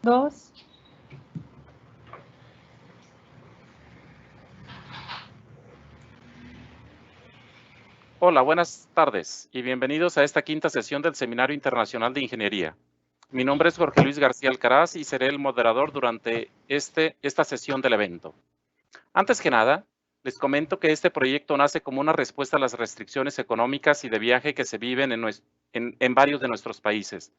Dos. Hola, buenas tardes y bienvenidos a esta quinta sesión del Seminario Internacional de Ingeniería. Mi nombre es Jorge Luis García Alcaraz y seré el moderador durante esta sesión del evento. Antes que nada, les comento que este proyecto nace como una respuesta a las restricciones económicas y de viaje que se viven en varios de nuestros países,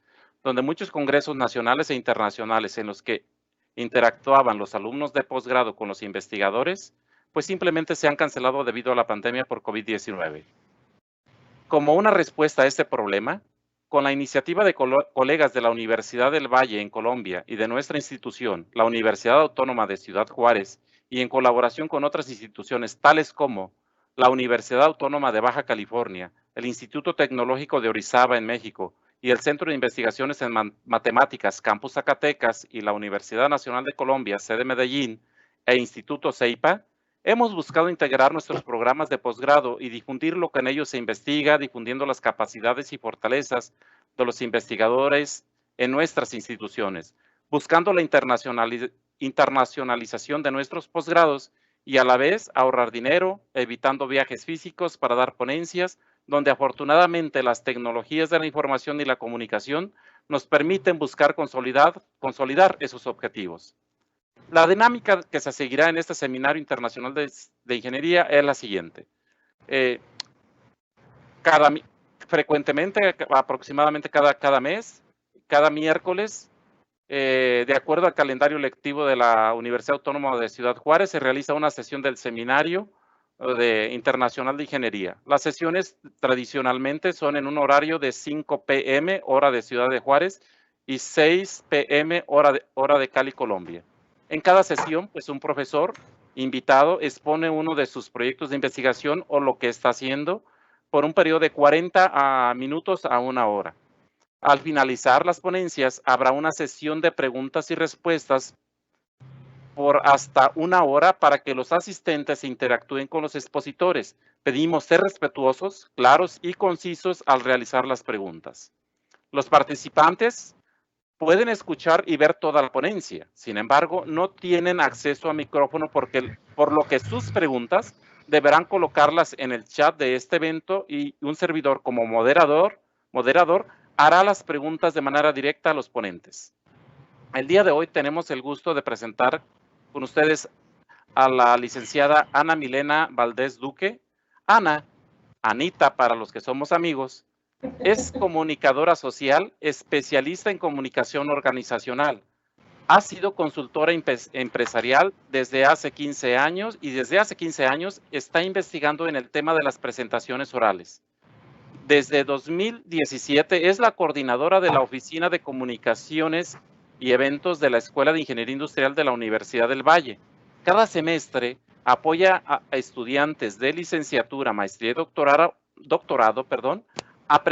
donde muchos congresos nacionales e internacionales en los que interactuaban los alumnos de posgrado con los investigadores, pues simplemente se han cancelado debido a la pandemia por COVID-19. Como una respuesta a este problema, con la iniciativa de colegas de la Universidad del Valle en Colombia y de nuestra institución, la Universidad Autónoma de Ciudad Juárez, y en colaboración con otras instituciones tales como la Universidad Autónoma de Baja California, el Instituto Tecnológico de Orizaba en México y el Centro de Investigaciones en Matemáticas Campus Zacatecas y la Universidad Nacional de Colombia, sede Medellín, e Instituto CEIPA, hemos buscado integrar nuestros programas de posgrado y difundir lo que en ellos se investiga, difundiendo las capacidades y fortalezas de los investigadores en nuestras instituciones, buscando la internacionalización de nuestros posgrados y a la vez ahorrar dinero, evitando viajes físicos para dar ponencias, donde afortunadamente las tecnologías de la información y la comunicación nos permiten buscar consolidar esos objetivos. La dinámica que se seguirá en este Seminario Internacional de Ingeniería es la siguiente. Frecuentemente, aproximadamente cada mes, cada miércoles, de acuerdo al calendario lectivo de la Universidad Autónoma de Ciudad Juárez, se realiza una sesión del Seminario Internacional de Ingeniería. Las sesiones tradicionalmente son en un horario de 5 p.m. hora de Ciudad de Juárez y 6 p.m. hora de Cali, Colombia. En cada sesión, pues un profesor invitado expone uno de sus proyectos de investigación o lo que está haciendo por un periodo de 40 minutos a una hora. Al finalizar las ponencias, habrá una sesión de preguntas y respuestas por hasta una hora para que los asistentes interactúen con los expositores. Pedimos ser respetuosos, claros y concisos al realizar las preguntas. Los participantes pueden escuchar y ver toda la ponencia. Sin embargo, no tienen acceso a micrófono por lo que sus preguntas deberán colocarlas en el chat de este evento y un servidor como moderador hará las preguntas de manera directa a los ponentes. El día de hoy tenemos el gusto de presentar con ustedes a la licenciada Ana Milena Valdés Duque. Anita para los que somos amigos, es comunicadora social, especialista en comunicación organizacional. Ha sido consultora empresarial desde hace 15 años y desde hace 15 años está investigando en el tema de las presentaciones orales. Desde 2017 es la coordinadora de la Oficina de Comunicaciones y Eventos de la Escuela de Ingeniería Industrial de la Universidad del Valle. Cada semestre apoya a estudiantes de licenciatura, maestría y doctorado, a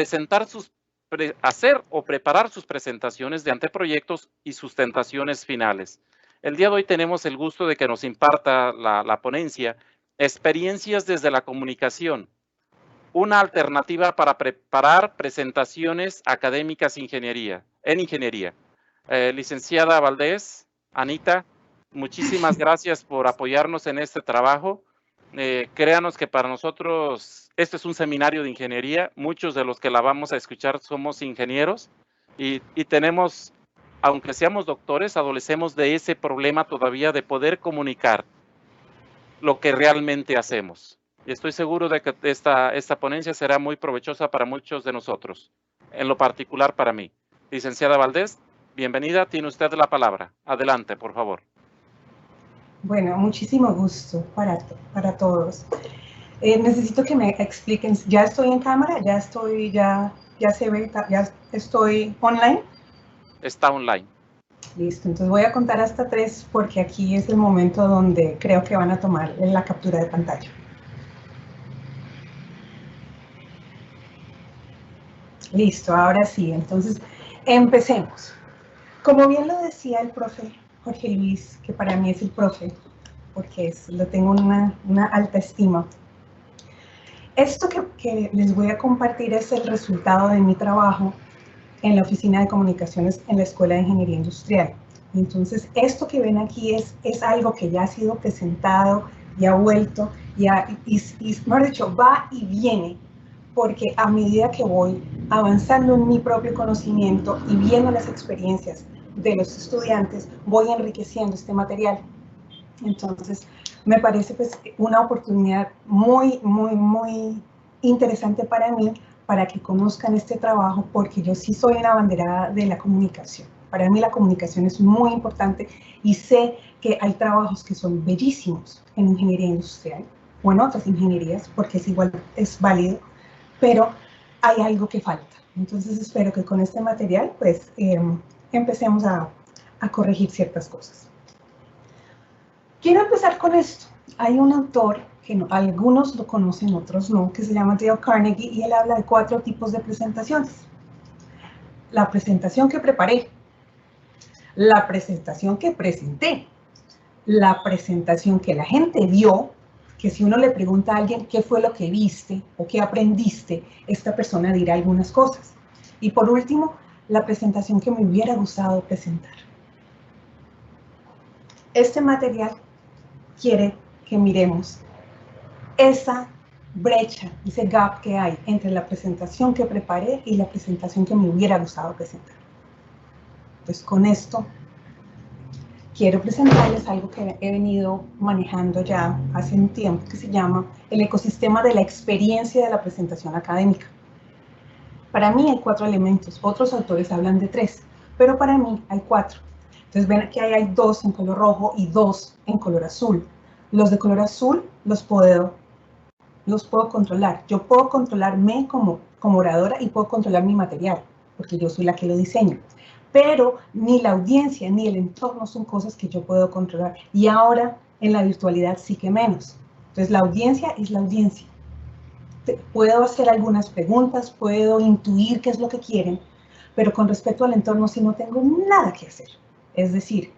hacer o preparar sus presentaciones de anteproyectos y sustentaciones finales. El día de hoy tenemos el gusto de que nos imparta la ponencia Experiencias desde la comunicación, una alternativa para preparar presentaciones académicas en ingeniería. Licenciada Valdés, Anita, muchísimas gracias por apoyarnos en este trabajo. Créanos que para nosotros este es un seminario de ingeniería. Muchos de los que la vamos a escuchar somos ingenieros y tenemos, aunque seamos doctores, adolecemos de ese problema todavía de poder comunicar lo que realmente hacemos. Y estoy seguro de que esta ponencia será muy provechosa para muchos de nosotros, en lo particular para mí. Licenciada Valdés, bienvenida, tiene usted la palabra. Adelante, por favor. Bueno, muchísimo gusto para todos. Necesito que me expliquen, ¿ya estoy en cámara? ¿Ya se ve? ¿Ya estoy online? Está online. Listo, entonces voy a contar hasta 3 porque aquí es el momento donde creo que van a tomar la captura de pantalla. Listo, ahora sí, entonces empecemos. Como bien lo decía el profe Jorge Luis, que para mí es el profe, porque lo tengo una alta estima. Esto que les voy a compartir es el resultado de mi trabajo en la Oficina de Comunicaciones en la Escuela de Ingeniería Industrial. Entonces, esto que ven aquí es algo que ya ha sido presentado y ha vuelto, y mejor dicho, va y viene, porque a medida que voy avanzando en mi propio conocimiento y viendo las experiencias de los estudiantes, voy enriqueciendo este material. Entonces, me parece pues una oportunidad muy, muy, muy interesante para mí, para que conozcan este trabajo, porque yo sí soy una abanderada de la comunicación. Para mí la comunicación es muy importante y sé que hay trabajos que son bellísimos en ingeniería industrial o en otras ingenierías, porque es igual, es válido, pero hay algo que falta. Entonces espero que con este material pues empecemos a corregir ciertas cosas. Quiero empezar con esto. Hay un autor que no, algunos lo conocen, otros no, que se llama Dale Carnegie, y él habla de 4 tipos de presentaciones. La presentación que preparé, la presentación que presenté, la presentación que la gente vio, que si uno le pregunta a alguien qué fue lo que viste o qué aprendiste, esta persona dirá algunas cosas. Y por último, la presentación que me hubiera gustado presentar. Este material quiere que miremos esa brecha, ese gap que hay entre la presentación que preparé y la presentación que me hubiera gustado presentar. Pues con esto quiero presentarles algo que he venido manejando ya hace un tiempo, que se llama el ecosistema de la experiencia de la presentación académica. Para mí hay 4 elementos, otros autores hablan de 3, pero para mí hay 4. Entonces ven que hay 2 en color rojo y 2 en color azul. Los de color azul los puedo controlar. Yo puedo controlarme como oradora y puedo controlar mi material, porque yo soy la que lo diseño. Pero ni la audiencia ni el entorno son cosas que yo puedo controlar. Y ahora en la virtualidad sí que menos. Entonces la audiencia es la audiencia. Puedo hacer algunas preguntas, puedo intuir qué es lo que quieren, pero con respecto al entorno sí no tengo nada que hacer. Es decir,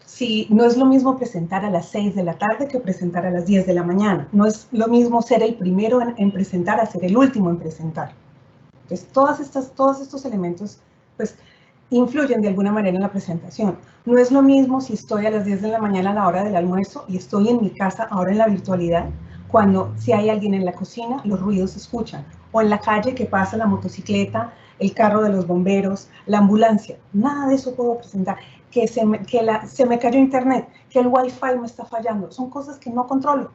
si no es lo mismo presentar a las 6 de la tarde que presentar a las 10 de la mañana. No es lo mismo ser el primero en presentar a ser el último en presentar. Entonces, todos estos elementos pues, influyen de alguna manera en la presentación. No es lo mismo si estoy a las 10 de la mañana a la hora del almuerzo y estoy en mi casa ahora en la virtualidad, cuando si hay alguien en la cocina, los ruidos se escuchan. O en la calle que pasa la motocicleta, el carro de los bomberos, la ambulancia. Nada de eso puedo presentar. Que se me cayó internet, que el wifi me está fallando. Son cosas que no controlo.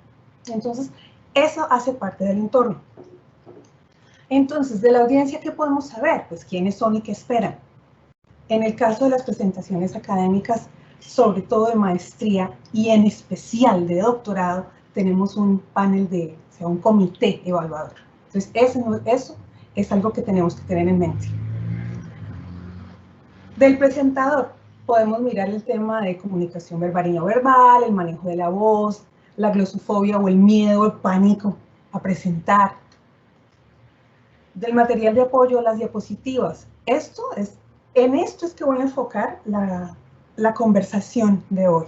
Entonces, eso hace parte del entorno. Entonces, de la audiencia, ¿qué podemos saber? Pues quiénes son y qué esperan. En el caso de las presentaciones académicas, sobre todo de maestría y en especial de doctorado, tenemos un panel un comité evaluador. Entonces, eso es algo que tenemos que tener en mente. Del presentador, podemos mirar el tema de comunicación verbal y no verbal, el manejo de la voz, la glosofobia o el miedo, el pánico a presentar. Del material de apoyo, las diapositivas. En esto es que voy a enfocar la conversación de hoy,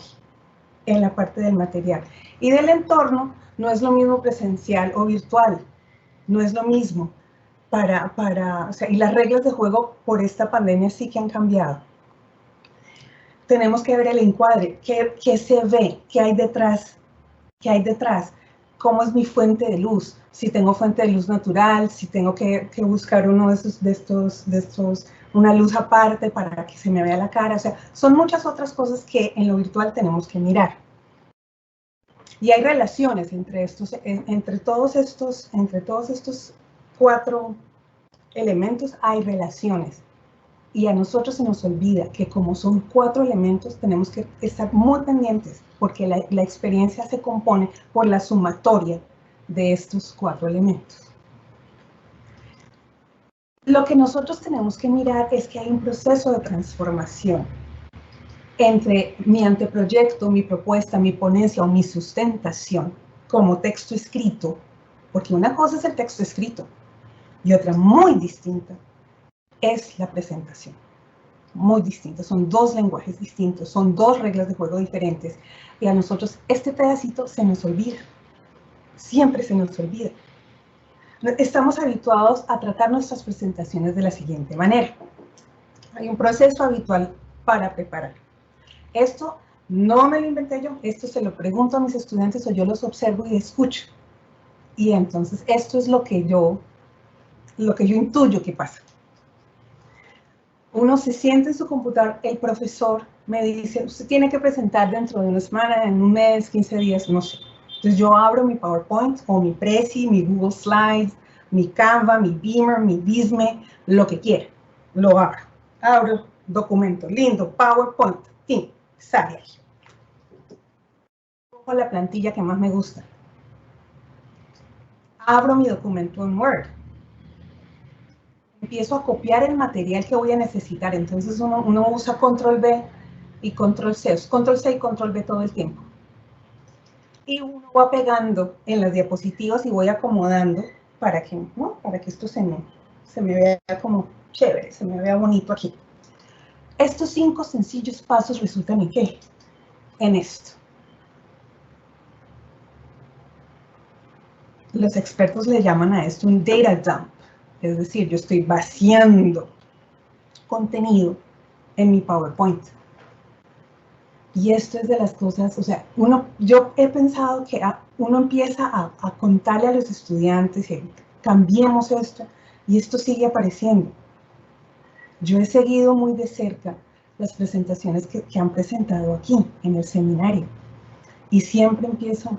en la parte del material. Y del entorno, no es lo mismo presencial o virtual, no es lo mismo. Y las reglas de juego por esta pandemia sí que han cambiado. Tenemos que ver el encuadre, qué se ve, qué hay detrás, cómo es mi fuente de luz, si tengo fuente de luz natural, si tengo que buscar uno de estos, una luz aparte para que se me vea la cara. O sea, son muchas otras cosas que en lo virtual tenemos que mirar. Y hay relaciones entre todos estos 4 elementos, hay relaciones. Y a nosotros se nos olvida que como son 4 elementos, tenemos que estar muy pendientes, porque la experiencia se compone por la sumatoria de estos 4 elementos. Lo que nosotros tenemos que mirar es que hay un proceso de transformación entre mi anteproyecto, mi propuesta, mi ponencia o mi sustentación como texto escrito, porque una cosa es el texto escrito y otra muy distinta es la presentación. Muy distintos, son 2 lenguajes distintos, son 2 reglas de juego diferentes, y a nosotros este pedacito se nos olvida, siempre se nos olvida. Estamos habituados a tratar nuestras presentaciones de la siguiente manera. Hay un proceso habitual para preparar. Esto no me lo inventé yo, esto se lo pregunto a mis estudiantes o yo los observo y escucho. Y entonces esto es lo que yo intuyo que pasa. Uno se siente en su computador, el profesor me dice, usted tiene que presentar dentro de una semana, en un mes, 15 días, no sé. Entonces yo abro mi PowerPoint o mi Prezi, mi Google Slides, mi Canva, mi Beamer, mi Visme, lo que quiera. Lo abro. Abro documento, lindo, PowerPoint, fin, sale ahí. Cojo la plantilla que más me gusta. Abro mi documento en Word. Empiezo a copiar el material que voy a necesitar. Entonces uno usa Control B y Control C. Control C y Control B todo el tiempo. Y uno va pegando en las diapositivas y voy acomodando para que, ¿no? Para que esto se me vea como chévere, se me vea bonito aquí. Estos 5 sencillos pasos resultan en ¿qué? En esto. Los expertos le llaman a esto un data dump. Es decir, yo estoy vaciando contenido en mi PowerPoint. Y esto es de las cosas, o sea, yo he pensado que uno empieza a contarle a los estudiantes y cambiemos esto, y esto sigue apareciendo. Yo he seguido muy de cerca las presentaciones que han presentado aquí, en el seminario, y siempre empiezo,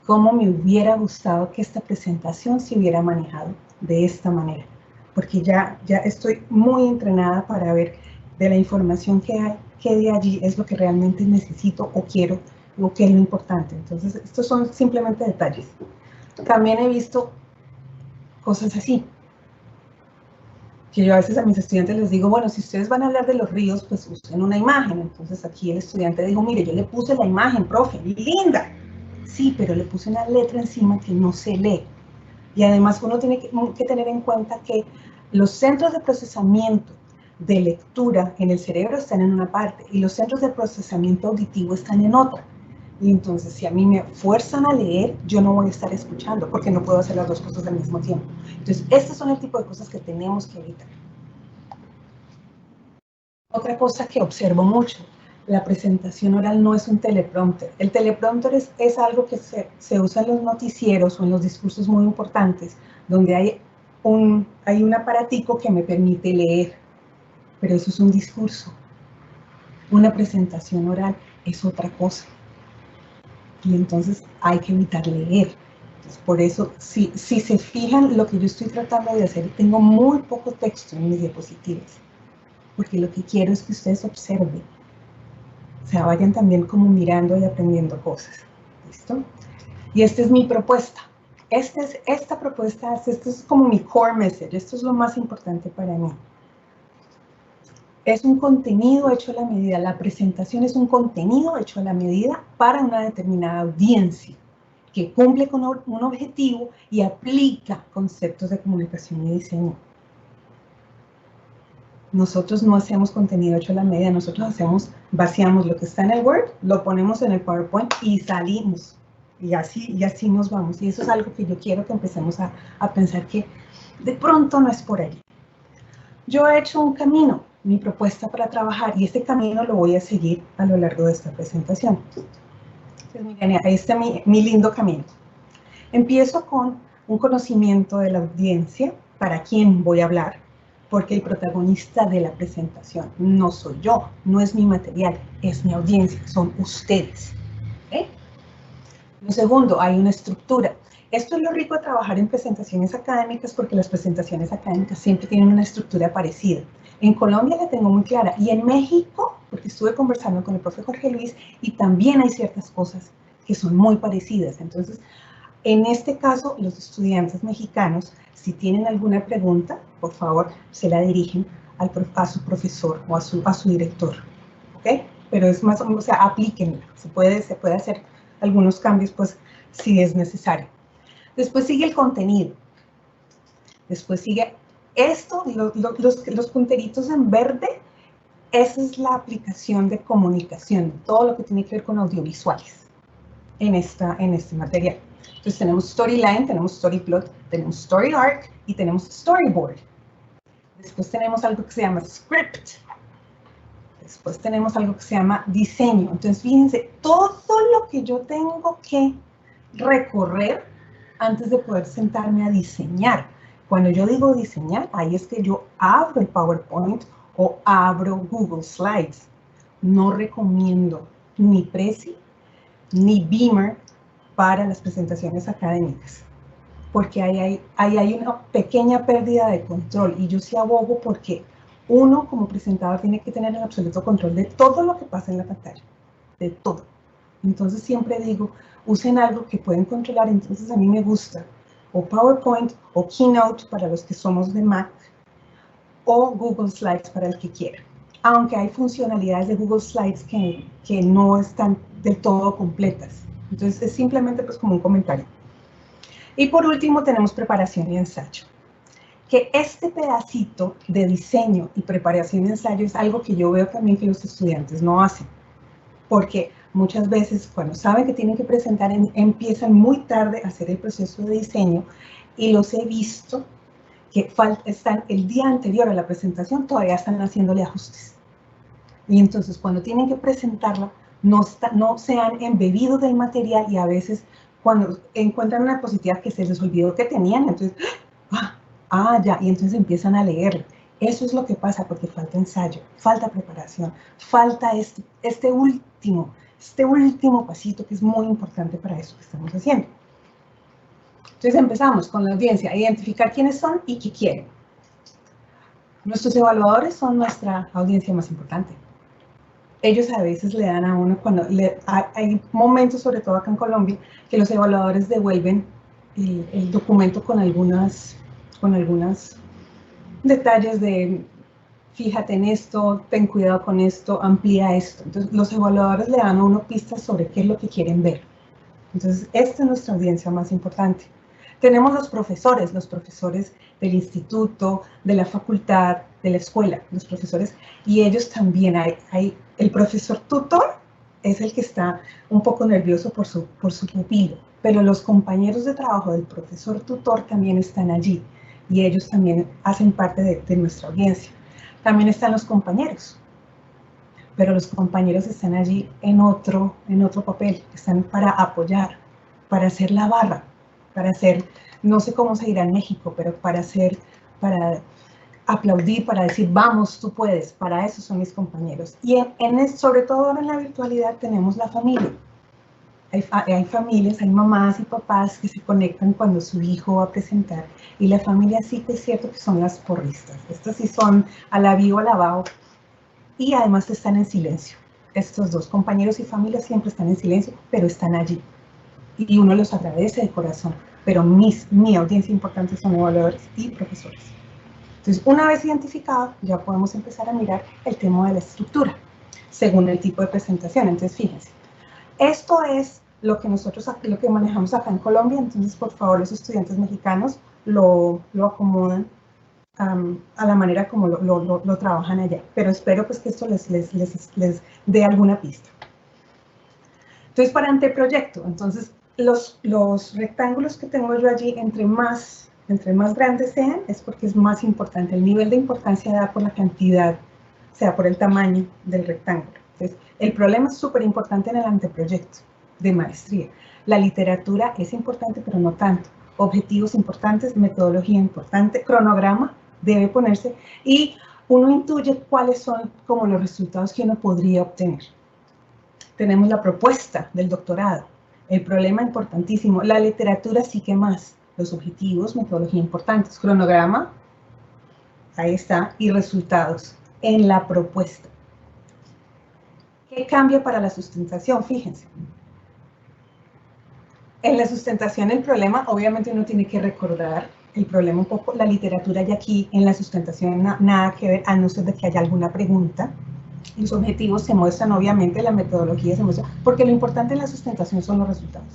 cómo me hubiera gustado que esta presentación se hubiera manejado de esta manera, porque ya estoy muy entrenada para ver de la información que hay, qué de allí es lo que realmente necesito o quiero, o qué es lo importante. Entonces, estos son simplemente detalles. También he visto cosas así, que yo a veces a mis estudiantes les digo, bueno, si ustedes van a hablar de los ríos, pues usen una imagen. Entonces aquí el estudiante dijo, mire, yo le puse la imagen, profe, linda. Sí, pero le puse una letra encima que no se lee. Y además uno tiene que tener en cuenta que los centros de procesamiento de lectura en el cerebro están en una parte y los centros de procesamiento auditivo están en otra. Y entonces, si a mí me fuerzan a leer, yo no voy a estar escuchando porque no puedo hacer las dos cosas al mismo tiempo. Entonces, estos son el tipo de cosas que tenemos que evitar. Otra cosa que observo mucho, la presentación oral no es un teleprompter. El teleprompter es algo que se usa en los noticieros o en los discursos muy importantes, donde hay un aparatico que me permite leer, pero eso es un discurso. Una presentación oral es otra cosa. Y entonces hay que evitar leer. Entonces, por eso, si se fijan lo que yo estoy tratando de hacer, tengo muy poco texto en mis diapositivas, porque lo que quiero es que ustedes observen. O sea, vayan también como mirando y aprendiendo cosas. ¿Listo? Y esta es mi propuesta. Esta propuesta, esto es como mi core message. Esto es lo más importante para mí. Es un contenido hecho a la medida. La presentación es un contenido hecho a la medida para una determinada audiencia que cumple con un objetivo y aplica conceptos de comunicación y diseño. Nosotros no hacemos contenido hecho a la medida, nosotros vaciamos lo que está en el Word, lo ponemos en el PowerPoint y salimos. Y así nos vamos. Y eso es algo que yo quiero que empecemos a pensar que de pronto no es por ahí. Yo he hecho un camino, mi propuesta para trabajar, y este camino lo voy a seguir a lo largo de esta presentación. Entonces, miren, ahí está mi lindo camino. Empiezo con un conocimiento de la audiencia, para quién voy a hablar, porque el protagonista de la presentación no soy yo, no es mi material, es mi audiencia, son ustedes. ¿Okay? Lo segundo, hay una estructura. Esto es lo rico de trabajar en presentaciones académicas, porque las presentaciones académicas siempre tienen una estructura parecida. En Colombia la tengo muy clara, y en México, porque estuve conversando con el profe Jorge Luis, y también hay ciertas cosas que son muy parecidas. Entonces, en este caso, los estudiantes mexicanos, si tienen alguna pregunta, por favor, se la dirigen a su profesor o a su director, ¿ok? Pero es más, o sea, aplíquenla. Se puede hacer algunos cambios, pues, si es necesario. Después sigue el contenido. Después sigue esto, los punteritos en verde, esa es la aplicación de comunicación, todo lo que tiene que ver con audiovisuales en este material. Entonces tenemos storyline, tenemos storyplot, tenemos story arc y tenemos storyboard. Después tenemos algo que se llama script. después tenemos algo que se llama diseño. Entonces, fíjense, todo lo que yo tengo que recorrer antes de poder sentarme a diseñar. Cuando yo digo diseñar, ahí es que yo abro el PowerPoint o abro Google Slides. No recomiendo ni Prezi ni Beamer para las presentaciones académicas, porque ahí hay una pequeña pérdida de control, y yo sí abogo porque uno como presentador tiene que tener el absoluto control de todo lo que pasa en la pantalla, de todo. Entonces siempre digo, usen algo que pueden controlar. Entonces a mí me gusta o PowerPoint o Keynote para los que somos de Mac, o Google Slides para el que quiera. Aunque hay funcionalidades de Google Slides que no están del todo completas. Entonces es simplemente pues como un comentario. Y por último tenemos preparación y ensayo. Que este pedacito de diseño y preparación y ensayo es algo que yo veo también que los estudiantes no hacen. Porque muchas veces cuando saben que tienen que presentar empiezan muy tarde a hacer el proceso de diseño, y los he visto que están el día anterior a la presentación, todavía están haciéndole ajustes. Y entonces cuando tienen que presentarla, no se han embebido del material, y a veces cuando encuentran una diapositiva que se les olvidó que tenían, entonces, ya, y entonces empiezan a leerla. Eso es lo que pasa porque falta ensayo, falta preparación, falta este último pasito que es muy importante para eso que estamos haciendo. Entonces empezamos con la audiencia, identificar quiénes son y qué quieren. Nuestros evaluadores son nuestra audiencia más importante. Ellos a veces le dan a uno, hay momentos, sobre todo acá en Colombia, que los evaluadores devuelven el documento con algunos detalles de fíjate en esto, ten cuidado con esto, amplía esto. Entonces los evaluadores le dan a uno pistas sobre qué es lo que quieren ver. Entonces esta es nuestra audiencia más importante. Tenemos los profesores del instituto, de la facultad, de la escuela, los profesores, y ellos también el profesor tutor es el que está un poco nervioso por su pupilo, pero los compañeros de trabajo del profesor tutor también están allí, y ellos también hacen parte de nuestra audiencia. También están los compañeros, pero los compañeros están allí en otro papel, están para apoyar, para hacer la barra, para hacer, no sé cómo se dirá en México, pero para aplaudir, para decir, vamos, tú puedes. Para eso son mis compañeros. Y sobre todo ahora en la virtualidad tenemos la familia. Hay familias, hay mamás y papás que se conectan cuando su hijo va a presentar, y la familia sí que es cierto que son las porristas. Estas sí son a la viva, a la bao, y además están en silencio. Estos dos, compañeros y familia, siempre están en silencio, pero están allí. Y uno los agradece de corazón. Pero mi audiencia importante son evaluadores y profesores. Entonces, una vez identificado, ya podemos empezar a mirar el tema de la estructura, según el tipo de presentación. Entonces, fíjense, esto es lo que lo que manejamos acá en Colombia. Entonces, por favor, los estudiantes mexicanos lo acomodan a la manera como lo trabajan allá. Pero espero pues que esto les dé alguna pista. Entonces, para anteproyecto, entonces los rectángulos que tengo yo allí, entre más grandes sean, es porque es más importante. El nivel de importancia da por la cantidad, o sea, por el tamaño del rectángulo. Entonces, el problema es súper importante en el anteproyecto de maestría. La literatura es importante, pero no tanto. Objetivos importantes, metodología importante, cronograma debe ponerse, y uno intuye cuáles son como los resultados que uno podría obtener. Tenemos la propuesta del doctorado, el problema importantísimo, la literatura sí que más, los objetivos, metodología importantes, cronograma, ahí está, y resultados en la propuesta. ¿Qué cambia para la sustentación? Fíjense. En la sustentación el problema, obviamente uno tiene que recordar el problema un poco, la literatura, y aquí en la sustentación nada que ver, a no ser de que haya alguna pregunta. Los objetivos se muestran, obviamente, la metodología se muestra, porque lo importante en la sustentación son los resultados.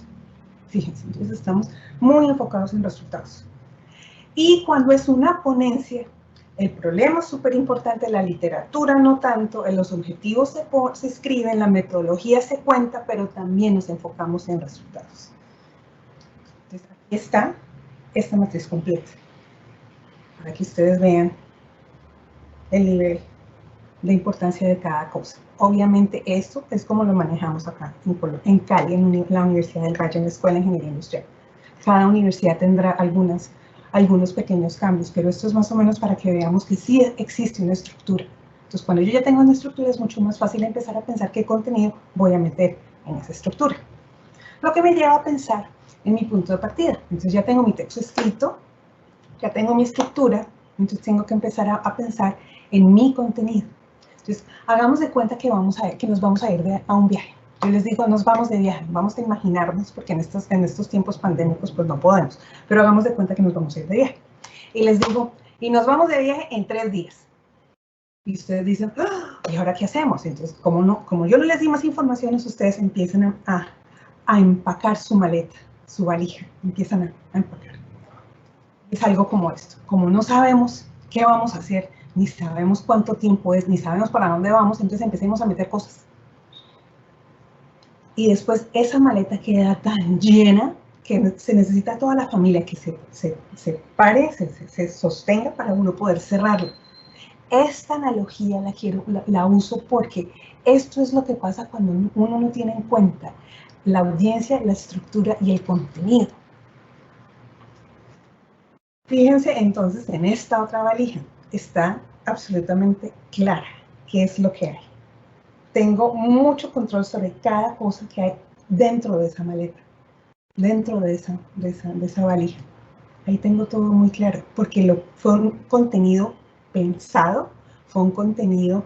Fíjense, entonces estamos muy enfocados en resultados. Y cuando es una ponencia, el problema es súper importante, la literatura no tanto, en los objetivos se escriben, la metodología se cuenta, pero también nos enfocamos en resultados. Entonces, aquí está esta matriz completa, para que ustedes vean el nivel la importancia de cada cosa. Obviamente esto es como lo manejamos acá en Cali, en la Universidad del Valle, en la Escuela de Ingeniería Industrial. Cada universidad tendrá algunos pequeños cambios, pero esto es más o menos para que veamos que sí existe una estructura. Entonces, cuando yo ya tengo una estructura, es mucho más fácil empezar a pensar qué contenido voy a meter en esa estructura. Lo que me lleva a pensar en mi punto de partida. Entonces, ya tengo mi texto escrito, ya tengo mi estructura, entonces tengo que empezar a pensar en mi contenido. Entonces, hagamos de cuenta que nos vamos a ir a un viaje. Yo les digo, nos vamos de viaje, vamos a imaginarnos, porque en estos tiempos pandémicos pues no podemos, pero hagamos de cuenta que nos vamos a ir de viaje. Y les digo, y nos vamos de viaje en 3 días. Y ustedes dicen, ¡ah! ¿Y ahora qué hacemos? Entonces, como yo no les di más informaciones, ustedes empiezan a empacar su maleta, su valija, empiezan a empacar. Es algo como esto, como no sabemos qué vamos a hacer, ni sabemos cuánto tiempo es, ni sabemos para dónde vamos, entonces empecemos a meter cosas. Y después esa maleta queda tan llena que se necesita toda la familia que se pare, se sostenga para uno poder cerrarla. Esta analogía la uso porque esto es lo que pasa cuando uno no tiene en cuenta la audiencia, la estructura y el contenido. Fíjense entonces en esta otra valija. Está absolutamente clara qué es lo que hay. Tengo mucho control sobre cada cosa que hay dentro de esa maleta, dentro de esa valija. Ahí tengo todo muy claro, porque fue un contenido pensado, fue un contenido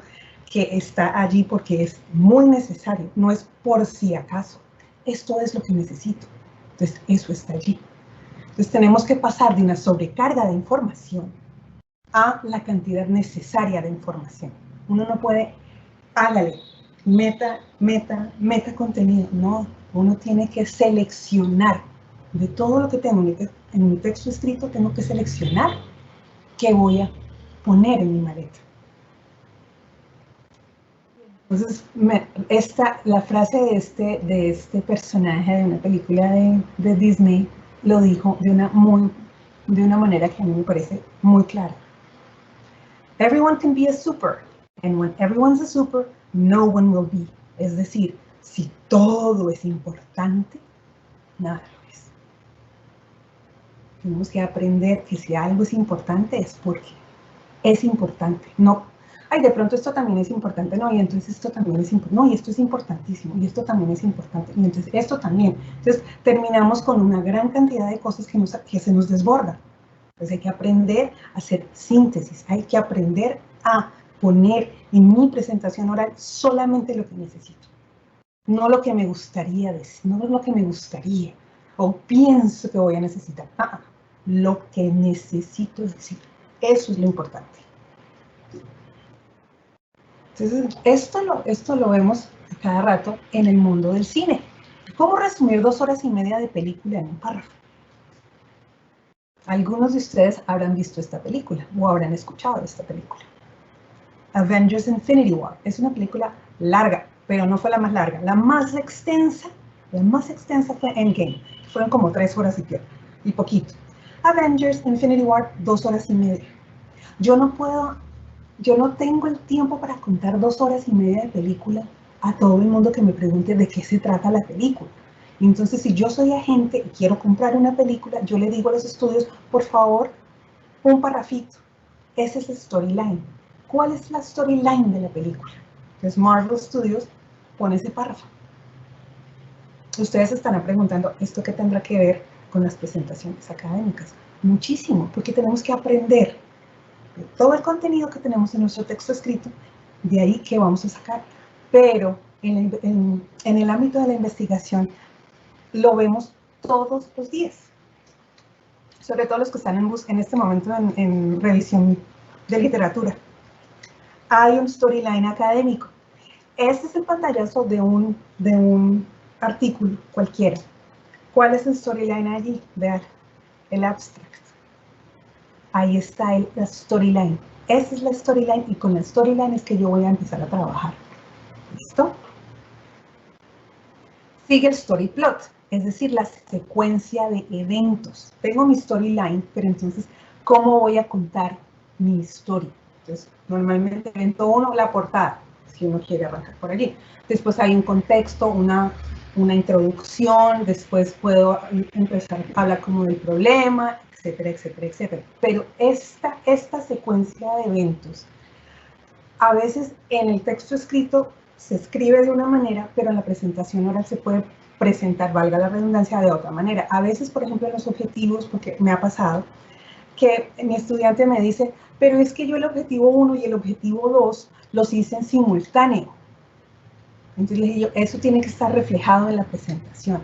que está allí porque es muy necesario, no es por si acaso. Esto es lo que necesito. Entonces, eso está allí. Entonces, tenemos que pasar de una sobrecarga de información a la cantidad necesaria de información. Uno no puede, hágale, meta contenido. No, uno tiene que seleccionar. De todo lo que tengo en mi texto escrito, tengo que seleccionar qué voy a poner en mi maleta. Entonces, la frase de este personaje de una película de Disney lo dijo de una manera que a mí me parece muy clara. Everyone can be a super, and when everyone's a super, no one will be. Es decir, si todo es importante, nada lo es. Tenemos que aprender que si algo es importante es porque es importante. No, ay, de pronto esto también es importante, no, y entonces esto también es importante, no, y esto es importantísimo, y esto también es importante, y entonces esto también. Entonces terminamos con una gran cantidad de cosas que se nos desbordan. Entonces hay que aprender a hacer síntesis, hay que aprender a poner en mi presentación oral solamente lo que necesito. No lo que me gustaría decir, no lo que me gustaría, o pienso que voy a necesitar. Lo que necesito decir. Eso es lo importante. Entonces, esto lo vemos a cada rato en el mundo del cine. ¿Cómo resumir 2 horas y media de película en un párrafo? Algunos de ustedes habrán visto esta película o habrán escuchado esta película. Avengers Infinity War. Es una película larga, pero no fue la más larga. La más extensa fue Endgame. Fueron como 3 horas y poquito. Avengers Infinity War, 2 horas y media. Yo no tengo el tiempo para contar 2 horas y media de película a todo el mundo que me pregunte de qué se trata la película. Entonces, si yo soy agente y quiero comprar una película, yo le digo a los estudios, por favor, un parrafito. Ese es el storyline. ¿Cuál es la storyline de la película? Entonces, Marvel Studios pone ese párrafo. Ustedes estarán preguntando, ¿esto qué tendrá que ver con las presentaciones académicas? Muchísimo, porque tenemos que aprender de todo el contenido que tenemos en nuestro texto escrito, de ahí que vamos a sacar. Pero en el ámbito de la investigación lo vemos todos los días. Sobre todo los que están en este momento en revisión de literatura. Hay un storyline académico. Este es el pantallazo de un artículo cualquiera. ¿Cuál es el storyline allí? Vean, el abstract. Ahí está la storyline. Esa es la storyline y con la storyline es que yo voy a empezar a trabajar. ¿Listo? Sigue el story plot, es decir, la secuencia de eventos. Tengo mi storyline, pero entonces, ¿cómo voy a contar mi historia? Entonces, normalmente evento 1, la portada, si uno quiere arrancar por allí. Después hay un contexto, una introducción, después puedo empezar a hablar como del problema, etcétera, etcétera, etcétera. Pero esta secuencia de eventos, a veces en el texto escrito se escribe de una manera, pero en la presentación oral se puede presentar, valga la redundancia, de otra manera. A veces, por ejemplo, en los objetivos, porque me ha pasado, que mi estudiante me dice, pero es que yo el objetivo 1 y el objetivo 2 los hice en simultáneo. Entonces le dije yo, eso tiene que estar reflejado en la presentación.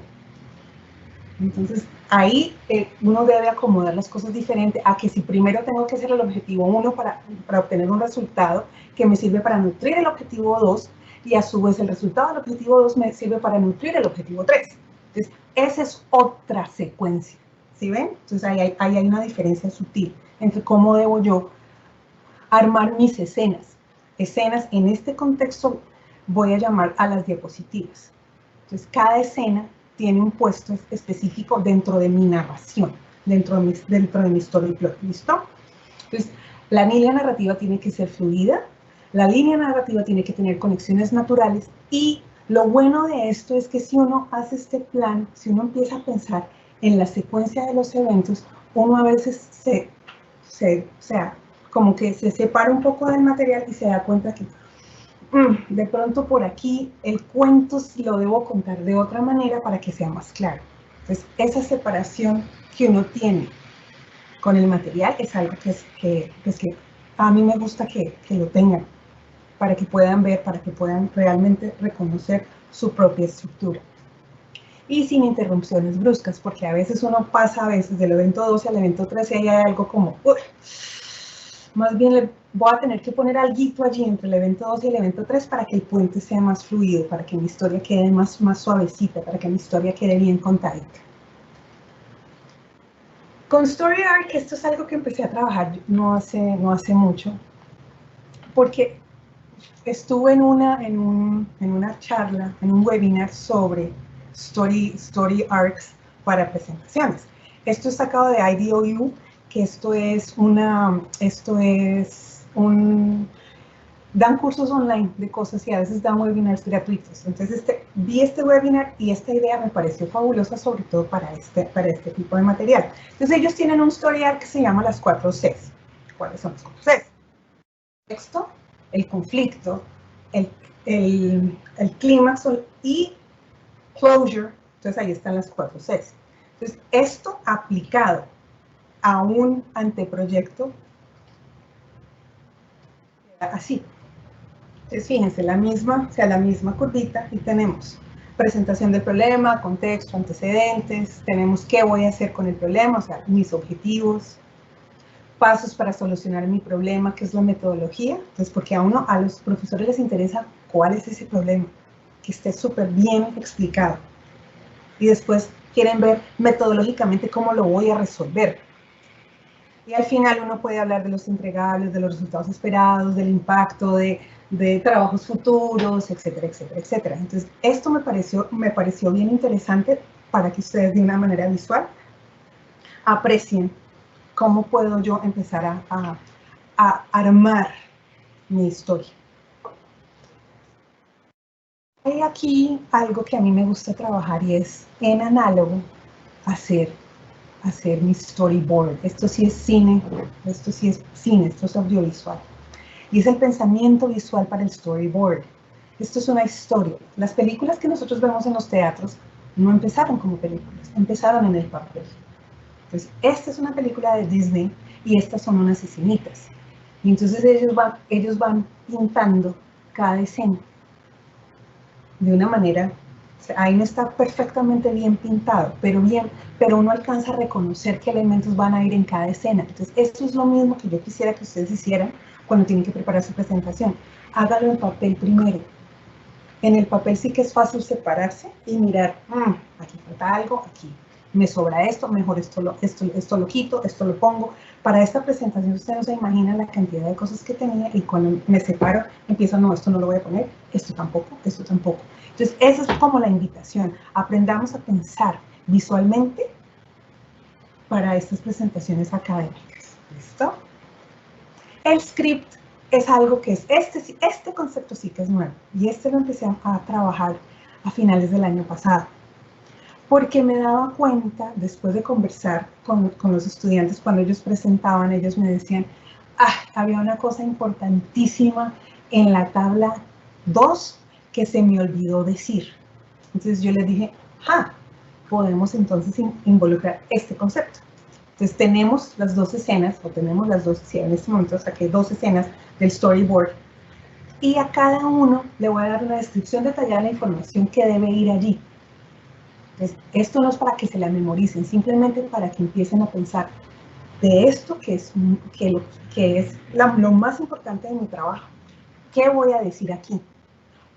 Entonces ahí uno debe acomodar las cosas diferente a que si primero tengo que hacer el objetivo 1 para obtener un resultado que me sirve para nutrir el objetivo 2 y a su vez el resultado del objetivo 2 me sirve para nutrir el objetivo 3. Entonces esa es otra secuencia. ¿Sí ven? Entonces ahí hay una diferencia sutil entre cómo debo yo armar mis escenas. Escenas en este contexto voy a llamar a las diapositivas. Entonces cada escena tiene un puesto específico dentro de mi narración, dentro de mi story plot. ¿Listo? Entonces la línea narrativa tiene que ser fluida, la línea narrativa tiene que tener conexiones naturales y lo bueno de esto es que si uno hace este plan, si uno empieza a pensar en la secuencia de los eventos, uno a veces como que se separa un poco del material y se da cuenta que de pronto por aquí el cuento lo debo contar de otra manera para que sea más claro. Entonces, esa separación que uno tiene con el material es algo que a mí me gusta que lo tengan, para que puedan ver, para que puedan realmente reconocer su propia estructura. Y sin interrupciones bruscas, porque a veces uno pasa del evento 12 al evento 13 y hay algo como, más bien le voy a tener que poner algo allí entre el evento 2 y el evento 3 para que el puente sea más fluido, para que mi historia quede más suavecita, para que mi historia quede bien contadita. Con Story Arc, esto es algo que empecé a trabajar no hace mucho, porque estuve en una charla, en un webinar sobre Story Arcs para presentaciones. Esto es sacado de IDOU, que dan cursos online de cosas y a veces dan webinars gratuitos. Entonces vi este webinar y esta idea me pareció fabulosa, sobre todo para este tipo de material. Entonces ellos tienen un story arc que se llama las 4 Cs. ¿Cuáles son las 4 Cs? El texto, el conflicto, el clímax y closure. Entonces ahí están las 4 Cs. Entonces esto aplicado a un anteproyecto así. Entonces fíjense, la misma curvita y tenemos presentación del problema, contexto, antecedentes, tenemos qué voy a hacer con el problema, o sea, mis objetivos, pasos para solucionar mi problema, que es la metodología. Entonces, porque a los profesores les interesa cuál es ese problema, que esté súper bien explicado. Y después quieren ver metodológicamente cómo lo voy a resolver. Y al final uno puede hablar de los entregables, de los resultados esperados, del impacto, de trabajos futuros, etcétera, etcétera, etcétera. Entonces, esto me pareció bien interesante para que ustedes de una manera visual aprecien cómo puedo yo empezar a armar mi historia. Hay aquí algo que a mí me gusta trabajar y es en análogo hacer mi storyboard. Esto sí es cine, esto es audiovisual. Y es el pensamiento visual para el storyboard. Esto es una historia. Las películas que nosotros vemos en los teatros no empezaron como películas, empezaron en el papel. Entonces, esta es una película de Disney y estas son unas escenitas. Y entonces ellos van pintando cada escena de una manera, o sea, ahí no está perfectamente bien pintado, pero uno alcanza a reconocer qué elementos van a ir en cada escena. Entonces, esto es lo mismo que yo quisiera que ustedes hicieran cuando tienen que preparar su presentación. Hágalo en papel primero. En el papel sí que es fácil separarse y mirar, aquí falta algo, aquí me sobra esto, mejor esto lo quito, esto lo pongo. Para esta presentación usted no se imagina la cantidad de cosas que tenía y cuando me separo empiezo, no, esto no lo voy a poner, esto tampoco, esto tampoco. Entonces esa es como la invitación, aprendamos a pensar visualmente para estas presentaciones académicas. ¿Listo? El script es algo que es, este concepto sí que es nuevo, y lo empecé a trabajar a finales del año pasado, porque me daba cuenta, después de conversar con los estudiantes, cuando ellos presentaban, ellos me decían, había una cosa importantísima en la tabla 2 que se me olvidó decir. Entonces yo les dije, podemos entonces involucrar este concepto. Entonces tenemos las dos escenas, en este momento saqué 2 escenas del storyboard, y a cada uno le voy a dar una descripción detallada de la información que debe ir allí. Entonces, esto no es para que se la memoricen, simplemente para que empiecen a pensar de esto que es lo más importante de mi trabajo. ¿Qué voy a decir aquí?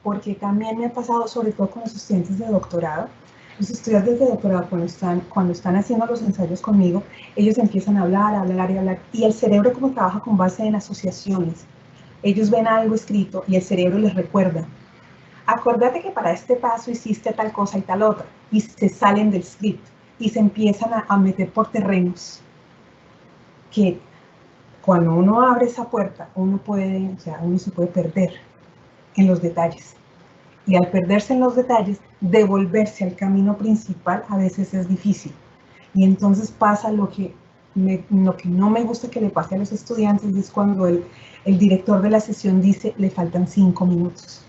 Porque también me ha pasado, sobre todo con los estudiantes de doctorado. Los estudiantes de doctorado, cuando están haciendo los ensayos conmigo, ellos empiezan a hablar, y el cerebro, como trabaja con base en asociaciones, ellos ven algo escrito y el cerebro les recuerda. Acuérdate que para este paso hiciste tal cosa y tal otra, y se salen del script y se empiezan a meter por terrenos que cuando uno abre esa puerta, uno se puede perder en los detalles. Y al perderse en los detalles, devolverse al camino principal a veces es difícil. Y entonces pasa lo que no me gusta que le pase a los estudiantes, es cuando el director de la sesión dice, le faltan 5 minutos.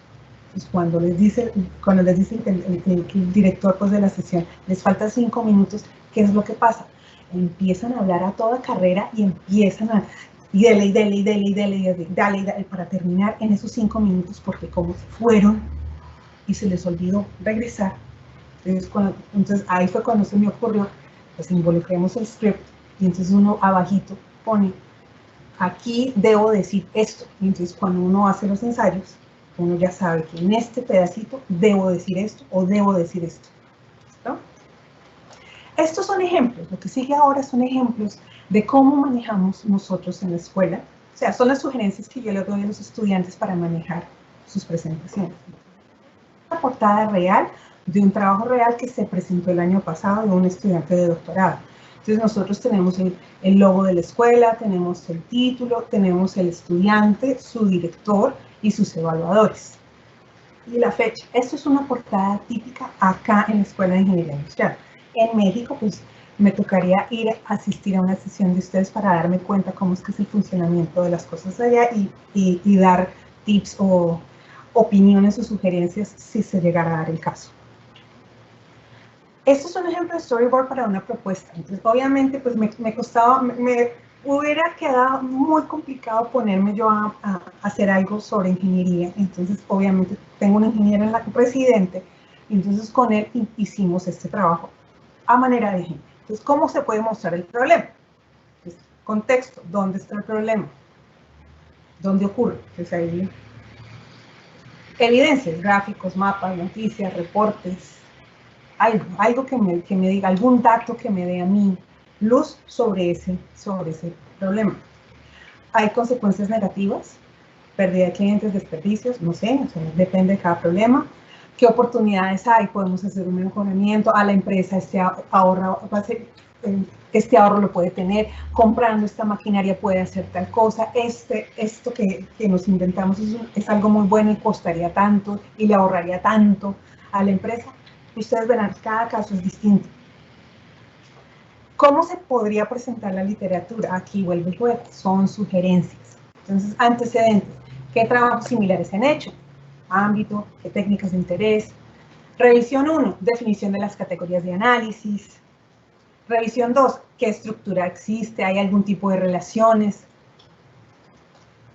Entonces, cuando les dice el director pues, de la sesión, les faltan 5 minutos, ¿qué es lo que pasa? Empiezan a hablar a toda carrera y empiezan a dale, para terminar en esos 5 minutos, porque como se fueron y se les olvidó regresar, entonces ahí fue cuando se me ocurrió, pues involucremos el script, y entonces uno abajito pone, aquí debo decir esto, y entonces cuando uno hace los ensayos, uno ya sabe que en este pedacito debo decir esto o debo decir esto, ¿no? Estos son ejemplos, lo que sigue ahora son ejemplos de cómo manejamos nosotros en la escuela, o sea, son las sugerencias que yo le doy a los estudiantes para manejar sus presentaciones. Una portada real de un trabajo real que se presentó el año pasado de un estudiante de doctorado. Entonces nosotros tenemos el logo de la escuela, tenemos el título, tenemos el estudiante, su director y sus evaluadores. Y la fecha. Esto es una portada típica acá en la Escuela de Ingeniería Industrial. En México, pues me tocaría ir a asistir a una sesión de ustedes para darme cuenta cómo es que es el funcionamiento de las cosas allá y dar tips o opiniones o sugerencias si se llegara a dar el caso. Esto es un ejemplo de storyboard para una propuesta. Entonces, obviamente, pues me hubiera quedado muy complicado ponerme yo a hacer algo sobre ingeniería. Entonces, obviamente, tengo un ingeniero en la presidente, entonces con él hicimos este trabajo a manera de ejemplo. Entonces, ¿cómo se puede mostrar el problema? Entonces, contexto, ¿dónde está el problema? ¿Dónde ocurre? Entonces, ahí, evidencias, gráficos, mapas, noticias, reportes, algo que me diga, algún dato que me dé a mí luz sobre ese problema. ¿Hay consecuencias negativas? Pérdida de clientes, desperdicios, no sé, o sea, depende de cada problema. ¿Qué oportunidades hay? Podemos hacer un mejoramiento a la empresa, este ahorro lo puede tener, comprando esta maquinaria puede hacer tal cosa, esto que nos inventamos es algo muy bueno y costaría tanto y le ahorraría tanto a la empresa. Ustedes verán, cada caso es distinto. ¿Cómo se podría presentar la literatura? Aquí vuelve el juego, son sugerencias. Entonces, antecedentes. ¿Qué trabajos similares se han hecho? Ámbito, qué técnicas de interés. Revisión 1, definición de las categorías de análisis. Revisión 2, ¿qué estructura existe? ¿Hay algún tipo de relaciones?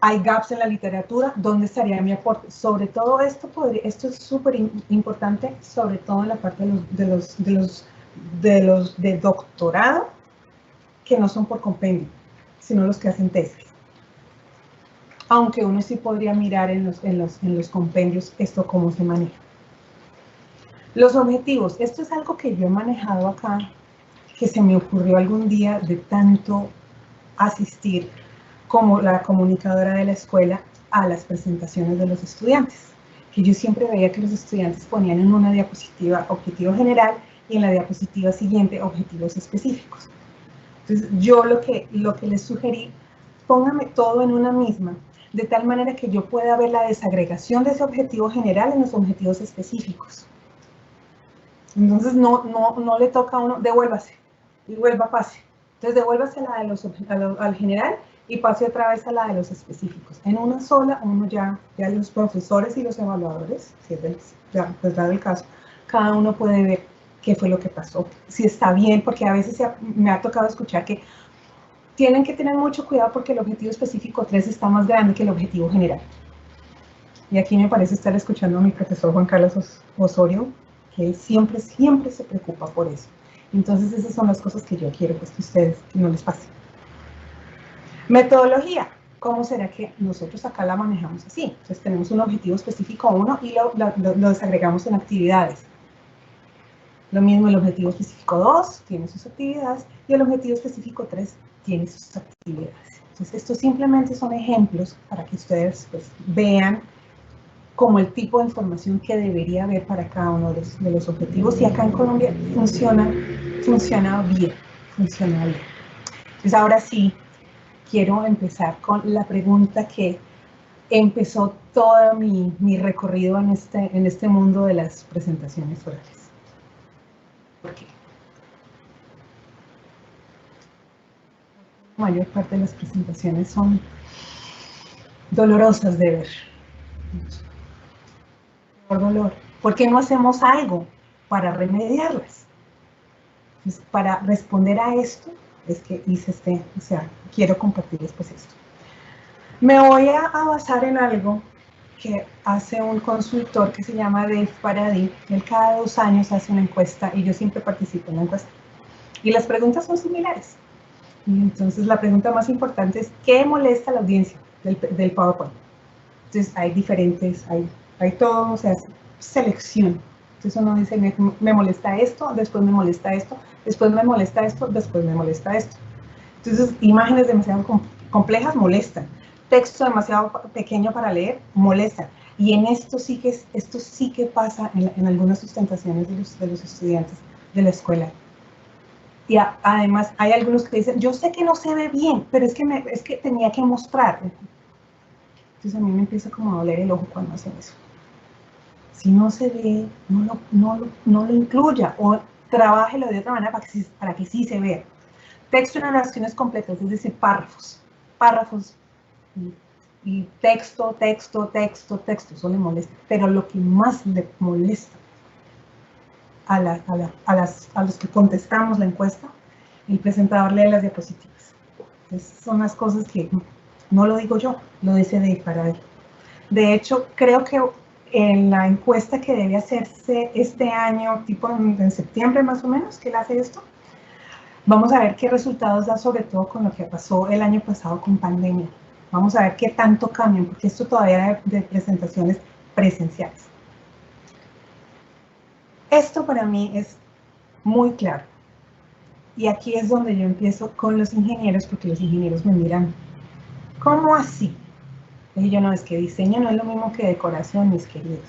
¿Hay gaps en la literatura? ¿Dónde estaría mi aporte? Sobre todo esto es súper importante, sobre todo en la parte de los de doctorado, que no son por compendio, sino los que hacen tesis. Aunque uno sí podría mirar en los compendios esto cómo se maneja. Los objetivos. Esto es algo que yo he manejado acá, que se me ocurrió algún día de tanto asistir como la comunicadora de la escuela a las presentaciones de los estudiantes, que yo siempre veía que los estudiantes ponían en una diapositiva objetivo general y en la diapositiva siguiente objetivos específicos. Entonces yo lo que les sugerí, póngame todo en una misma, de tal manera que yo pueda ver la desagregación de ese objetivo general en los objetivos específicos. Entonces no le toca a uno, devuélvase, y vuelva, pase. Entonces devuélvase al general y pase otra vez a la de los específicos. En una sola, uno ya los profesores y los evaluadores, si es ya, pues dado el caso, cada uno puede ver qué fue lo que pasó, si está bien, porque a veces me ha tocado escuchar que tienen que tener mucho cuidado porque el objetivo específico 3 está más grande que el objetivo general. Y aquí me parece estar escuchando a mi profesor Juan Carlos Osorio, que él siempre se preocupa por eso. Entonces esas son las cosas que yo quiero pues, que ustedes, que no les pase. Metodología. ¿Cómo será que nosotros acá la manejamos así? Entonces tenemos un objetivo específico 1 y lo desagregamos en actividades. Lo mismo el objetivo específico 2 tiene sus actividades y el objetivo específico 3 tiene sus actividades. Entonces estos simplemente son ejemplos para que ustedes pues, vean como el tipo de información que debería haber para cada uno de los objetivos y acá en Colombia funciona bien. Entonces ahora sí, quiero empezar con la pregunta que empezó todo mi recorrido en este mundo de las presentaciones orales. ¿Por qué? La mayor parte de las presentaciones son dolorosas de ver. Por dolor. ¿Por qué no hacemos algo para remediarlas? Pues para responder a esto es que hice quiero compartirles pues esto. Me voy a basar en algo que hace un consultor que se llama Dave Paradis. Él cada 2 años hace una encuesta y yo siempre participo en la encuesta. Y las preguntas son similares. Y entonces la pregunta más importante es, ¿qué molesta a la audiencia del PowerPoint? Entonces hay diferentes, hay todo, o sea, selección. Entonces uno dice, me molesta esto, después me molesta esto, después me molesta esto, después me molesta esto. Entonces imágenes demasiado complejas molestan. Texto demasiado pequeño para leer molesta. Y en esto sí que pasa en algunas sustentaciones de los estudiantes de la escuela. Y además hay algunos que dicen, yo sé que no se ve bien, pero es que tenía que mostrar. Entonces a mí me empieza como a doler el ojo cuando hacen eso. Si no se ve, no lo incluya o trabájelo de otra manera para que sí se vea. Texto en oraciones completas, es decir, párrafos. Y texto, eso le molesta. Pero lo que más le molesta a los que contestamos la encuesta, el presentador lee las diapositivas. Entonces, son las cosas que no lo digo yo, lo dice Dave Paradis. De hecho, creo que en la encuesta que debe hacerse este año, tipo en septiembre más o menos, que él hace esto, vamos a ver qué resultados da, sobre todo con lo que pasó el año pasado con pandemia. Vamos a ver qué tanto cambian, porque esto todavía de presentaciones presenciales. Esto para mí es muy claro. Y aquí es donde yo empiezo con los ingenieros, porque los ingenieros me miran, ¿cómo así? Y yo, no, es que diseño no es lo mismo que decoración, mis queridos.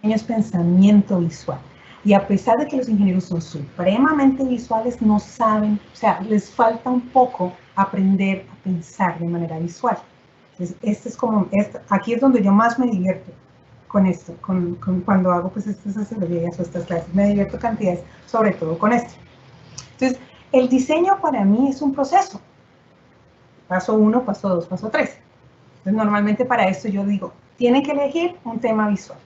Diseño es pensamiento visual. Y a pesar de que los ingenieros son supremamente visuales, no saben, o sea, les falta un poco aprender a pensar de manera visual. Entonces, aquí es donde yo más me divierto con esto, cuando hago pues estas asesorías o estas clases, me divierto cantidades, sobre todo con esto. Entonces, el diseño para mí es un proceso. Paso 1, paso 2, paso 3. Entonces, normalmente para esto yo digo, tienen que elegir un tema visual,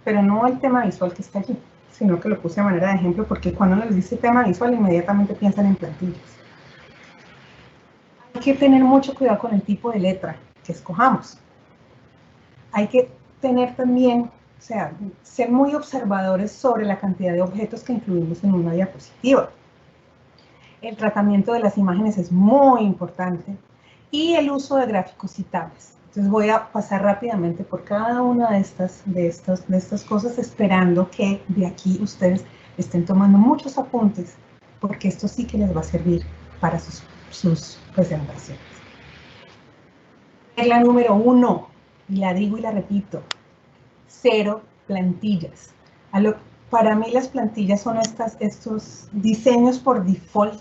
pero no el tema visual que está allí, sino que lo puse a manera de ejemplo, porque cuando les dice tema visual, inmediatamente piensan en plantillas. Hay que tener mucho cuidado con el tipo de letra que escojamos. Hay que tener también, o sea, ser muy observadores sobre la cantidad de objetos que incluimos en una diapositiva. El tratamiento de las imágenes es muy importante y el uso de gráficos citables. Entonces voy a pasar rápidamente por cada una de estas cosas, esperando que de aquí ustedes estén tomando muchos apuntes, porque esto sí que les va a servir para sus presentaciones. Regla número 1, y la digo y la repito, 0 plantillas. Para mí las plantillas son estos diseños por default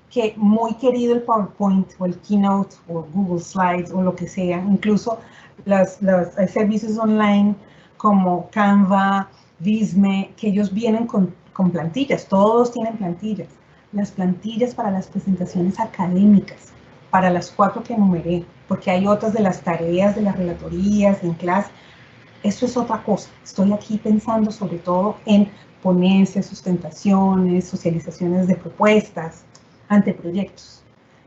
que muy querido el PowerPoint o el Keynote o Google Slides o lo que sea, incluso hay servicios online como Canva, Visme, que ellos vienen con plantillas, todos tienen plantillas. Las plantillas para las presentaciones académicas, para las 4 que enumeré, porque hay otras de las tareas, de las relatorías, en clase. Eso es otra cosa. Estoy aquí pensando sobre todo en ponencias, sustentaciones, socializaciones de propuestas, anteproyectos.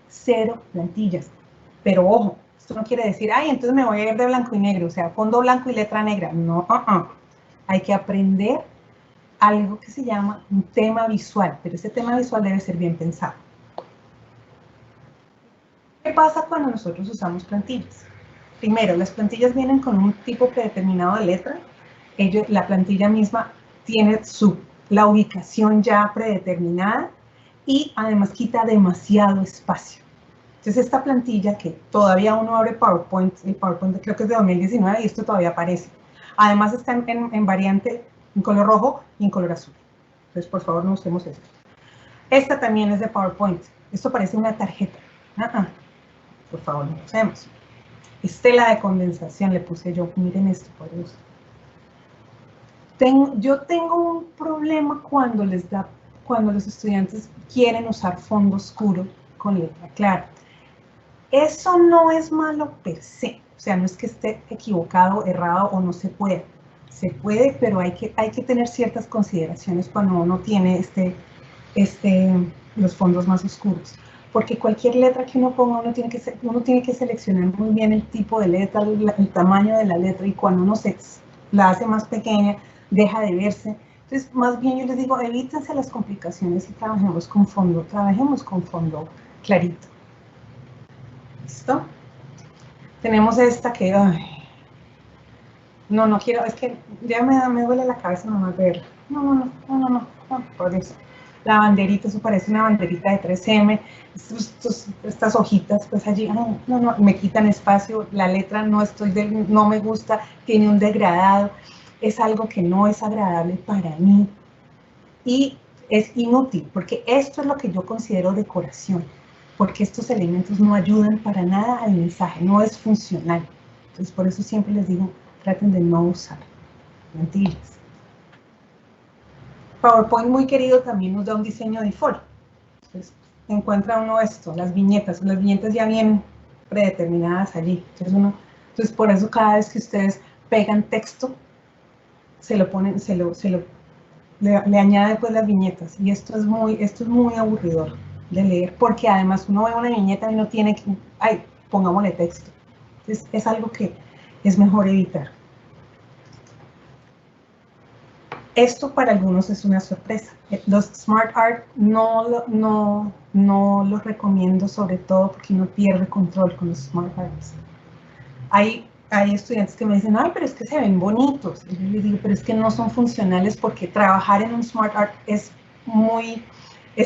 0 plantillas. Pero ojo, esto no quiere decir, ay, entonces me voy a ir de blanco y negro, o sea, fondo blanco y letra negra. No, hay que aprender algo que se llama un tema visual, pero ese tema visual debe ser bien pensado. ¿Qué pasa cuando nosotros usamos plantillas? Primero, las plantillas vienen con un tipo predeterminado de letra. La plantilla misma tiene la ubicación ya predeterminada y además quita demasiado espacio. Entonces esta plantilla que todavía uno abre PowerPoint, el PowerPoint creo que es de 2019 y esto todavía aparece. Además está en variante en color rojo y en color azul. Entonces por favor no usemos esto. Esta también es de PowerPoint. Esto parece una tarjeta. Por favor no usemos. Estela de condensación le puse yo. Miren esto, por Dios. Yo tengo un problema cuando los estudiantes quieren usar fondo oscuro con letra clara. Eso no es malo per se, o sea, no es que esté equivocado, errado o no se pueda. Se puede, pero hay que tener ciertas consideraciones cuando uno tiene los fondos más oscuros. Porque cualquier letra que uno ponga, uno tiene que seleccionar muy bien el tipo de letra, el tamaño de la letra, y cuando uno la hace más pequeña, deja de verse. Entonces, más bien yo les digo, evítense las complicaciones y trabajemos con fondo clarito. ¿Listo? Tenemos esta que, no quiero, es que ya me duele la cabeza nomás verla. No, por eso. La banderita, eso parece una banderita de 3M. Estas hojitas, pues allí, no, me quitan espacio. La letra no me gusta, tiene un degradado. Es algo que no es agradable para mí. Y es inútil, porque esto es lo que yo considero decoración. Porque estos elementos no ayudan para nada al mensaje, no es funcional. Entonces, por eso siempre les digo, traten de no usar plantillas. PowerPoint, muy querido, también nos da un diseño default. Entonces, encuentra uno esto, las viñetas ya vienen predeterminadas allí. Entonces, por eso cada vez que ustedes pegan texto, se lo ponen, le añade pues las viñetas. Y esto es muy aburridor de leer, porque además uno ve una viñeta y no tiene que, pongámosle texto. Entonces es algo que es mejor evitar. Esto para algunos es una sorpresa. Los Smart Art no los recomiendo, sobre todo porque uno pierde control con los Smart Arts. Hay estudiantes que me dicen, pero es que se ven bonitos. Y yo les digo, pero es que no son funcionales, porque trabajar en un Smart Art es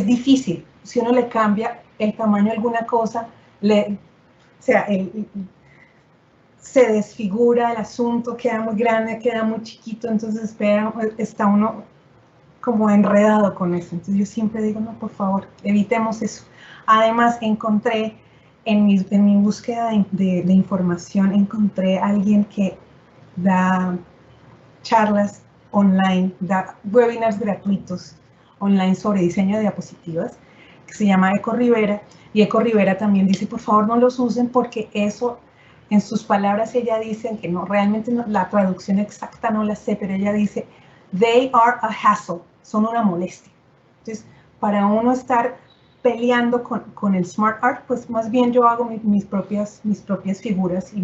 difícil. Si uno le cambia el tamaño de alguna cosa, se desfigura el asunto, queda muy grande, queda muy chiquito, entonces está uno como enredado con eso. Entonces yo siempre digo, no, por favor, evitemos eso. Además, encontré en mi búsqueda de información, encontré a alguien que da charlas online, da webinars gratuitos online sobre diseño de diapositivas, que se llama Eco Rivera, y Eco Rivera también dice, por favor no los usen, porque eso, en sus palabras ella dice, que realmente la traducción exacta no la sé, pero ella dice, they are a hassle, son una molestia. Entonces, para uno estar peleando con el Smart Art, pues más bien yo hago mis propias figuras y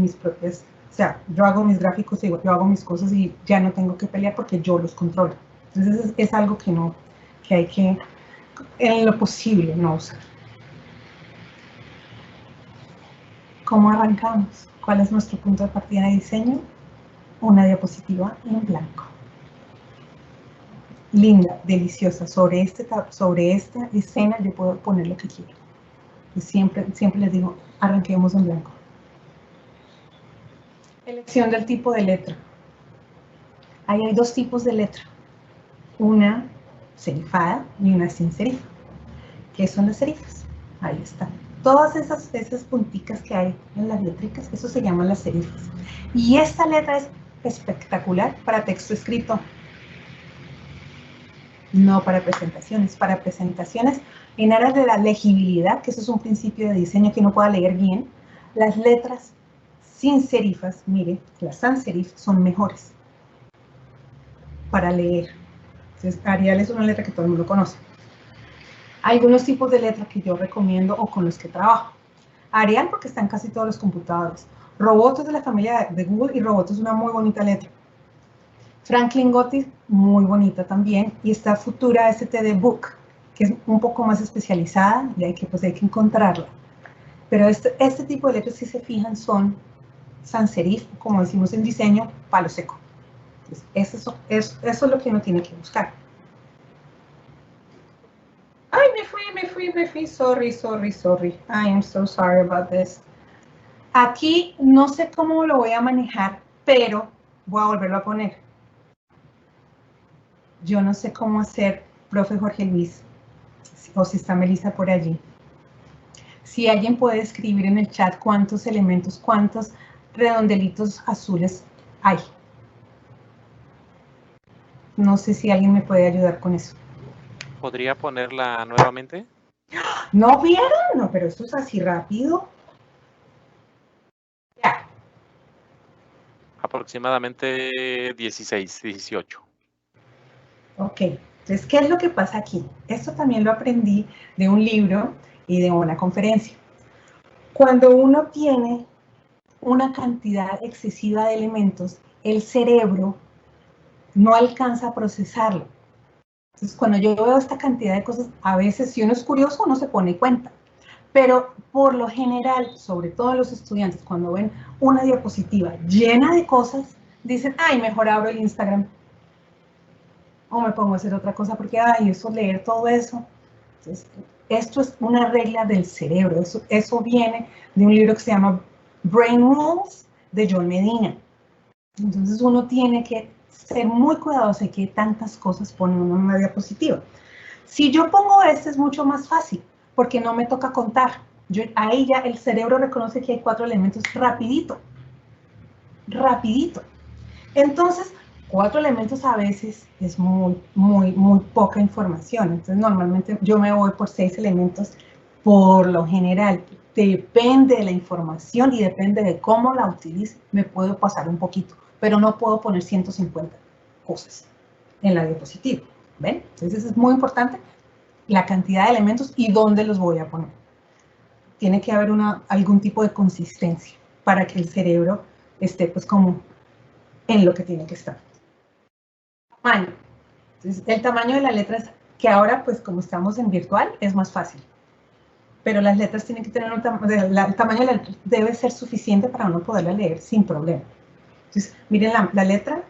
yo hago mis gráficos y yo hago mis cosas y ya no tengo que pelear porque yo los controlo. Entonces es algo que hay que, en lo posible, no usar. ¿Cómo arrancamos? ¿Cuál es nuestro punto de partida de diseño? Una diapositiva en blanco. Linda, deliciosa. Sobre esta escena yo puedo poner lo que quiero. Y siempre les digo, arranquemos en blanco. Elección del tipo de letra. Ahí hay 2 tipos de letra. Una serifada y una sin serifa. ¿Qué son las serifas? Ahí está. Todas esas punticas que hay en las letricas, eso se llaman las serifas. Y esta letra es espectacular para texto escrito. No para presentaciones. Para presentaciones, en aras de la legibilidad, que eso es un principio de diseño que uno pueda leer bien, las letras sin serifas, mire, las sans serif son mejores para leer. Entonces, Arial es una letra que todo el mundo conoce. Hay algunos tipos de letras que yo recomiendo o con los que trabajo. Arial, porque está en casi todos los computadores. Roboto es de la familia de Google y Roboto es una muy bonita letra. Franklin Gothic, muy bonita también. Y está Futura STD Book, que es un poco más especializada y hay que encontrarla. Pero este tipo de letras, si se fijan, son sans serif, como decimos en diseño, palo seco. Entonces, eso es lo que uno tiene que buscar. Ay, me fui. Sorry. I am so sorry about this. Aquí no sé cómo lo voy a manejar, pero voy a volverlo a poner. Yo no sé cómo hacer, profe Jorge Luis, o si está Melissa por allí. Si alguien puede escribir en el chat cuántos elementos, cuántos redondelitos azules hay. No sé si alguien me puede ayudar con eso. ¿Podría ponerla nuevamente? ¿No vieron? No, pero esto es así rápido. Ya. Aproximadamente 16, 18. Ok, entonces, ¿qué es lo que pasa aquí? Esto también lo aprendí de un libro y de una conferencia. Cuando uno tiene una cantidad excesiva de elementos, el cerebro no alcanza a procesarlo. Entonces, cuando yo veo esta cantidad de cosas, a veces, si uno es curioso, uno se pone cuenta. Pero por lo general, sobre todo los estudiantes, cuando ven una diapositiva llena de cosas, dicen, ay, mejor abro el Instagram. O me pongo a hacer otra cosa porque, ay, eso, leer todo eso. Entonces, esto es una regla del cerebro. Eso viene de un libro que se llama Brain Rules, de John Medina. Entonces, uno tiene que ser muy cuidadoso de que tantas cosas pone uno en una diapositiva. Si yo pongo este es mucho más fácil, porque no me toca contar. Ahí ya el cerebro reconoce que hay 4 elementos rapidito. Entonces, 4 elementos a veces es muy poca información. Entonces, normalmente yo me voy por 6 elementos por lo general. Depende de la información y depende de cómo la utilice, me puedo pasar un poquito, pero no puedo poner 150 cosas en la diapositiva. ¿Ven? Entonces, es muy importante la cantidad de elementos y dónde los voy a poner. Tiene que haber algún tipo de consistencia para que el cerebro esté pues como en lo que tiene que estar. Tamaño. Entonces, el tamaño de la letra es que ahora pues como estamos en virtual es más fácil. Pero las letras tienen que tener el tamaño de la letra debe ser suficiente para uno poderla leer sin problema. Entonces, miren la letra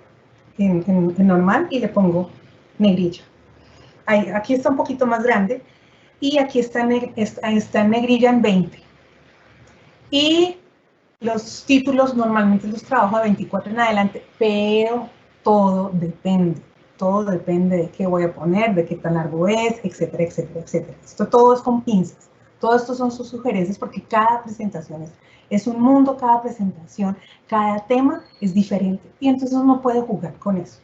en normal y le pongo negrilla. Aquí está un poquito más grande y aquí está en negrilla en 20. Y los títulos normalmente los trabajo a 24 en adelante, pero todo depende de qué voy a poner, de qué tan largo es, etcétera. Esto todo es con pinzas. Todo esto son sus sugerencias porque cada presentación es un mundo, cada presentación, cada tema es diferente y entonces uno puede jugar con eso.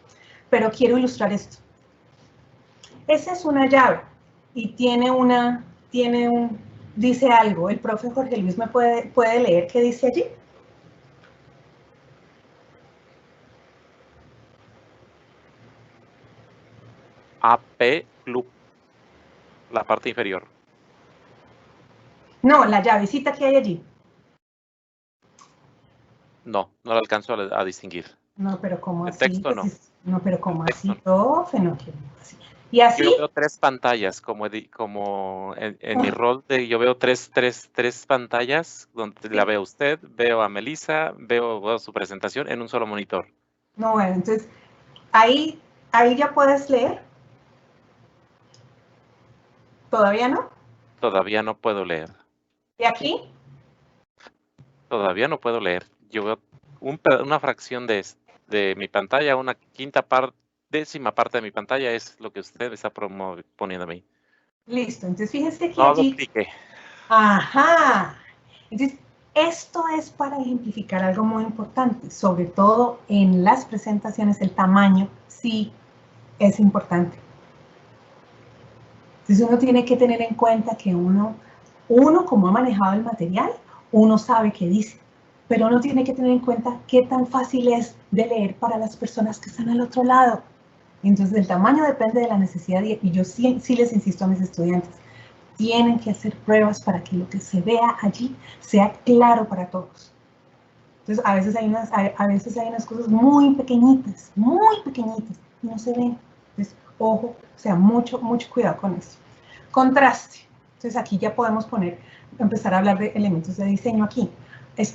Pero quiero ilustrar esto. Esa es una llave y dice algo. El profe Jorge Luis me puede leer qué dice allí. AP Club, la parte inferior. No, la llavecita que hay allí. No la alcanzo a distinguir. No, pero ¿cómo el así? Texto no. No, pero ¿cómo así, No. profe? No, así. ¿Y así? Yo veo 3 pantallas, como en mi rol yo veo tres pantallas, donde sí. La veo a usted, veo a Melissa, veo su presentación en un solo monitor. No, bueno, entonces, ahí ya puedes leer. ¿Todavía no? Todavía no puedo leer. ¿Y aquí? Todavía no puedo leer. Yo veo una fracción de mi pantalla, una décima parte de mi pantalla es lo que usted está poniendo a mí. Listo, entonces fíjense que No allí... lo clique. Ajá. Entonces, esto es para ejemplificar algo muy importante, sobre todo en las presentaciones, el tamaño sí es importante. Entonces uno tiene que tener en cuenta que uno como ha manejado el material, uno sabe qué dice, pero uno tiene que tener en cuenta qué tan fácil es de leer para las personas que están al otro lado. Entonces el tamaño depende de la necesidad y yo sí les insisto a mis estudiantes, tienen que hacer pruebas para que lo que se vea allí sea claro para todos. Entonces a veces hay unas cosas muy pequeñitas y no se ven. Entonces, ojo, o sea, mucho cuidado con esto. Contraste. Entonces aquí ya podemos empezar a hablar de elementos de diseño aquí.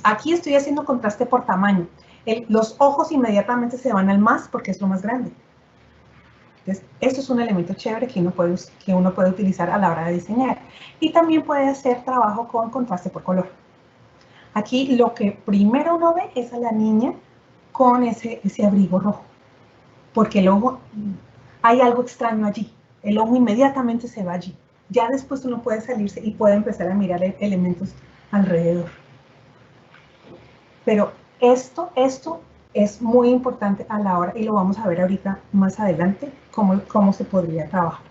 Aquí estoy haciendo contraste por tamaño. Los ojos inmediatamente se van al más porque es lo más grande. Entonces, esto es un elemento chévere que uno puede utilizar a la hora de diseñar. Y también puede hacer trabajo con contraste por color. Aquí lo que primero uno ve es a la niña con ese abrigo rojo. Porque el ojo, hay algo extraño allí. El ojo inmediatamente se va allí. Ya después uno puede salirse y puede empezar a mirar elementos alrededor. Pero esto es muy importante a la hora, y lo vamos a ver ahorita más adelante, cómo se podría trabajar.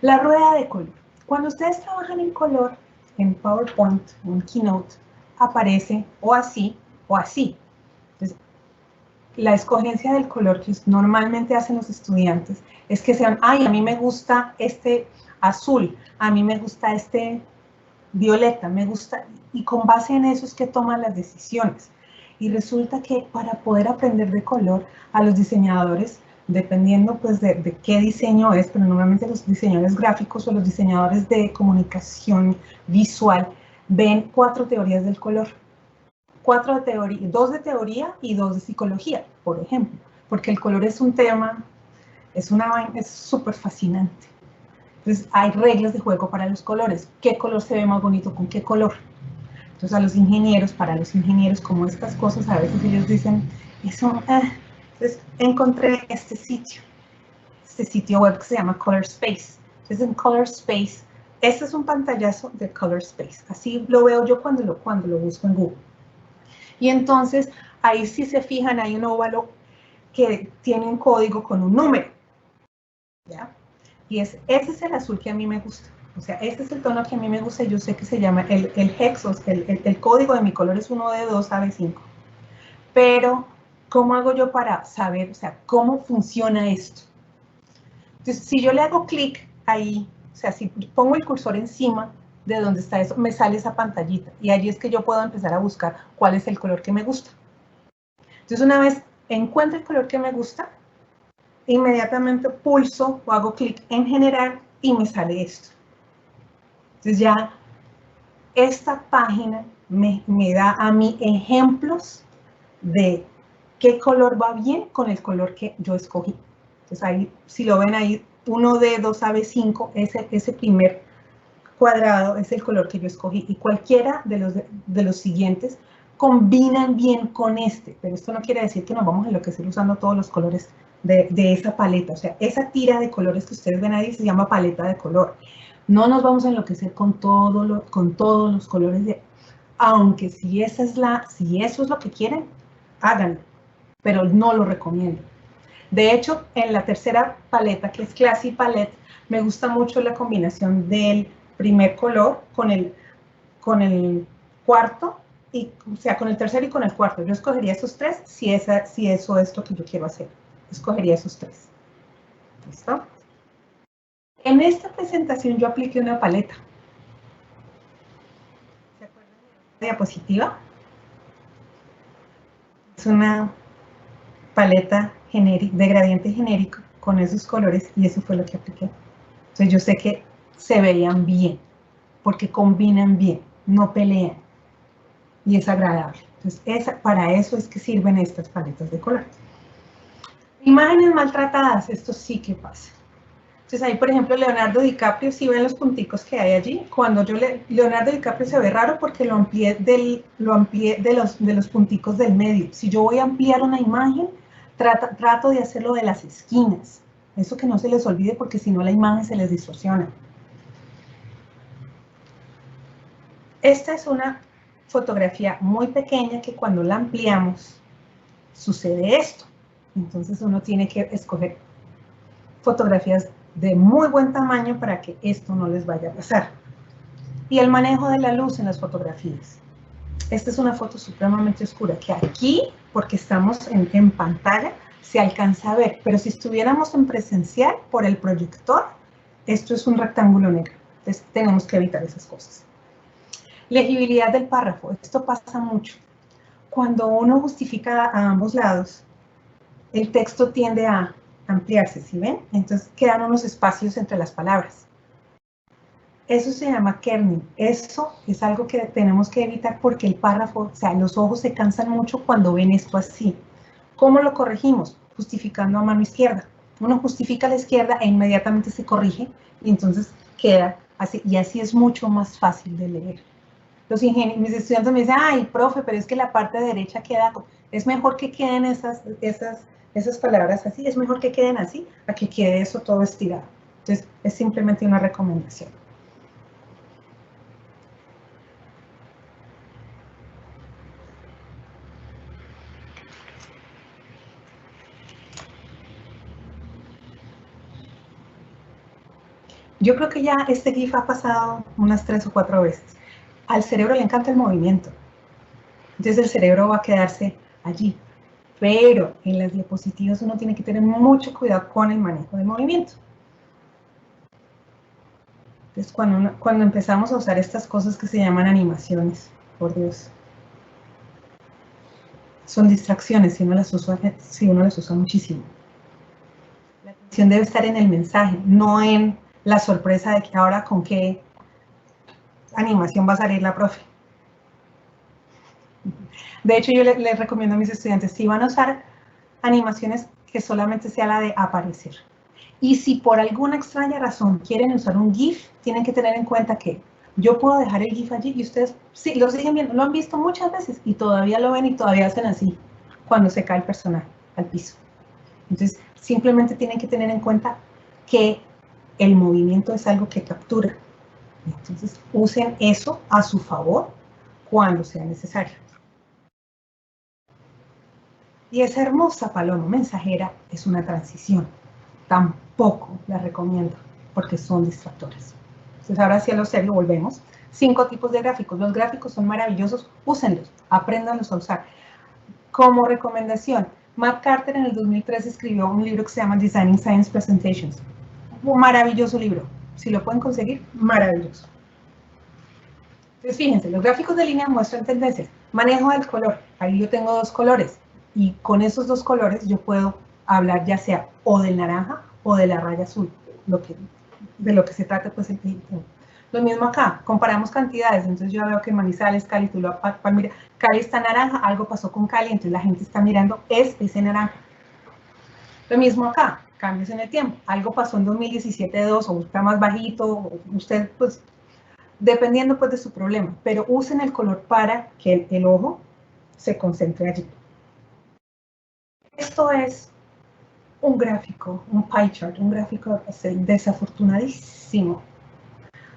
La rueda de color. Cuando ustedes trabajan en color, en PowerPoint o en Keynote, aparece o así o así. Entonces, la escogencia del color que normalmente hacen los estudiantes es que sean, ay, a mí me gusta este azul, a mí me gusta este violeta, me gusta, y con base en eso es que toman las decisiones. Y resulta que para poder aprender de color, a los diseñadores, dependiendo pues de qué diseño es, pero normalmente los diseñadores gráficos o los diseñadores de comunicación visual ven 4 teorías del color. 2 de teoría y 2 de psicología, por ejemplo, porque el color es un tema, es súper fascinante. Entonces hay reglas de juego para los colores. ¿Qué color se ve más bonito con qué color? Entonces para los ingenieros, como estas cosas, a veces ellos dicen, eso, entonces encontré este sitio web que se llama Color Space. Entonces en Color Space, este es un pantallazo de Color Space. Así lo veo yo cuando lo busco en Google. Y entonces, ahí si se fijan, hay un óvalo que tiene un código con un número, ¿ya? Y ese es el azul que a mí me gusta. O sea, este es el tono que a mí me gusta y yo sé que se llama el hexos, el código de mi color es 1D2AB5. Pero, ¿cómo hago yo para saber, o sea, cómo funciona esto? Entonces, si yo le hago clic ahí, o sea, si pongo el cursor encima de donde está eso, me sale esa pantallita. Y allí es que yo puedo empezar a buscar cuál es el color que me gusta. Entonces, una vez encuentro el color que me gusta, inmediatamente pulso o hago clic en generar y me sale esto. Entonces ya esta página me da a mí ejemplos de qué color va bien con el color que yo escogí. Entonces ahí, si lo ven ahí, 1D2AB5, ese primer cuadrado es el color que yo escogí y cualquiera de los siguientes combinan bien con este, pero esto no quiere decir que nos vamos a enloquecer usando todos los colores de esa paleta. O sea, esa tira de colores que ustedes ven ahí se llama paleta de color. No nos vamos a enloquecer con todos los colores, aunque si eso es lo que quieren, háganlo, pero no lo recomiendo. De hecho, en la tercera paleta, que es Classy Palette, me gusta mucho la combinación del primer color con el cuarto, o sea, con el tercero y con el cuarto. Yo escogería esos 3 si eso es lo que yo quiero hacer. Escogería esos 3. ¿Listo? En esta presentación yo apliqué una paleta. ¿Se acuerdan de la diapositiva? Es una paleta de gradiente genérico con esos colores y eso fue lo que apliqué. Entonces yo sé que se veían bien, porque combinan bien, no pelean y es agradable. Entonces para eso es que sirven estas paletas de color. Imágenes maltratadas, esto sí que pasa. Entonces ahí, por ejemplo, Leonardo DiCaprio, si ven los punticos que hay allí, cuando Leonardo DiCaprio se ve raro porque lo amplié de los punticos del medio. Si yo voy a ampliar una imagen, trato de hacerlo de las esquinas. Eso que no se les olvide porque si no la imagen se les distorsiona. Esta es una fotografía muy pequeña que cuando la ampliamos sucede esto. Entonces uno tiene que escoger fotografías de muy buen tamaño para que esto no les vaya a pasar. Y el manejo de la luz en las fotografías. Esta es una foto supremamente oscura que aquí, porque estamos en pantalla, se alcanza a ver, pero si estuviéramos en presencial por el proyector, esto es un rectángulo negro. Entonces tenemos que evitar esas cosas. Legibilidad del párrafo. Esto pasa mucho. Cuando uno justifica a ambos lados, el texto tiende a ampliarse, ¿sí ven? Entonces quedan unos espacios entre las palabras. Eso se llama kerning. Eso es algo que tenemos que evitar porque el párrafo, o sea, los ojos se cansan mucho cuando ven esto así. ¿Cómo lo corregimos? Justificando a mano izquierda. Uno justifica a la izquierda e inmediatamente se corrige y entonces queda así. Y así es mucho más fácil de leer. Mis estudiantes me dicen, ay, profe, pero es que la parte derecha queda... Es mejor que queden esas palabras así, es mejor que queden así, a que quede eso todo estirado. Entonces, es simplemente una recomendación. Yo creo que ya este GIF ha pasado unas 3 o 4 veces. Al cerebro le encanta el movimiento. Entonces el cerebro va a quedarse allí. Pero en las diapositivas uno tiene que tener mucho cuidado con el manejo del movimiento. Entonces cuando empezamos a usar estas cosas que se llaman animaciones, por Dios, son distracciones si uno las usa muchísimo. La atención debe estar en el mensaje, no en la sorpresa de que ahora con qué animación va a salir la profe. De hecho, yo les recomiendo a mis estudiantes, si van a usar animaciones, que solamente sea la de aparecer. Y si por alguna extraña razón quieren usar un GIF, tienen que tener en cuenta que yo puedo dejar el GIF allí y ustedes sí, lo siguen viendo, lo han visto muchas veces y todavía lo ven y todavía hacen así cuando se cae el personaje al piso. Entonces, simplemente tienen que tener en cuenta que el movimiento es algo que captura. Entonces, usen eso a su favor cuando sea necesario. Y esa hermosa paloma mensajera es una transición. Tampoco la recomiendo porque son distractores. Entonces ahora sí a lo serio, volvemos. 5 tipos de gráficos. Los gráficos son maravillosos, úsenlos, apréndanlos a usar. Como recomendación, Matt Carter en el 2003 escribió un libro que se llama Designing Science Presentations. Un maravilloso libro. Si lo pueden conseguir, maravilloso. Entonces fíjense, los gráficos de línea muestran tendencias. Manejo del color. Ahí yo tengo 2 colores. Y con esos 2 colores yo puedo hablar ya sea o del naranja o de la raya azul, de lo que se trata pues el tema. Lo mismo acá, comparamos cantidades, entonces yo veo que Manizales, Cali, Tuluá, Palmira, Cali está naranja, algo pasó con Cali, entonces la gente está mirando ese naranja. Lo mismo acá, cambios en el tiempo, algo pasó en 2017-2 o está más bajito, o usted pues, dependiendo pues de su problema, pero usen el color para que el ojo se concentre allí. Esto es un gráfico, un pie chart, un gráfico desafortunadísimo.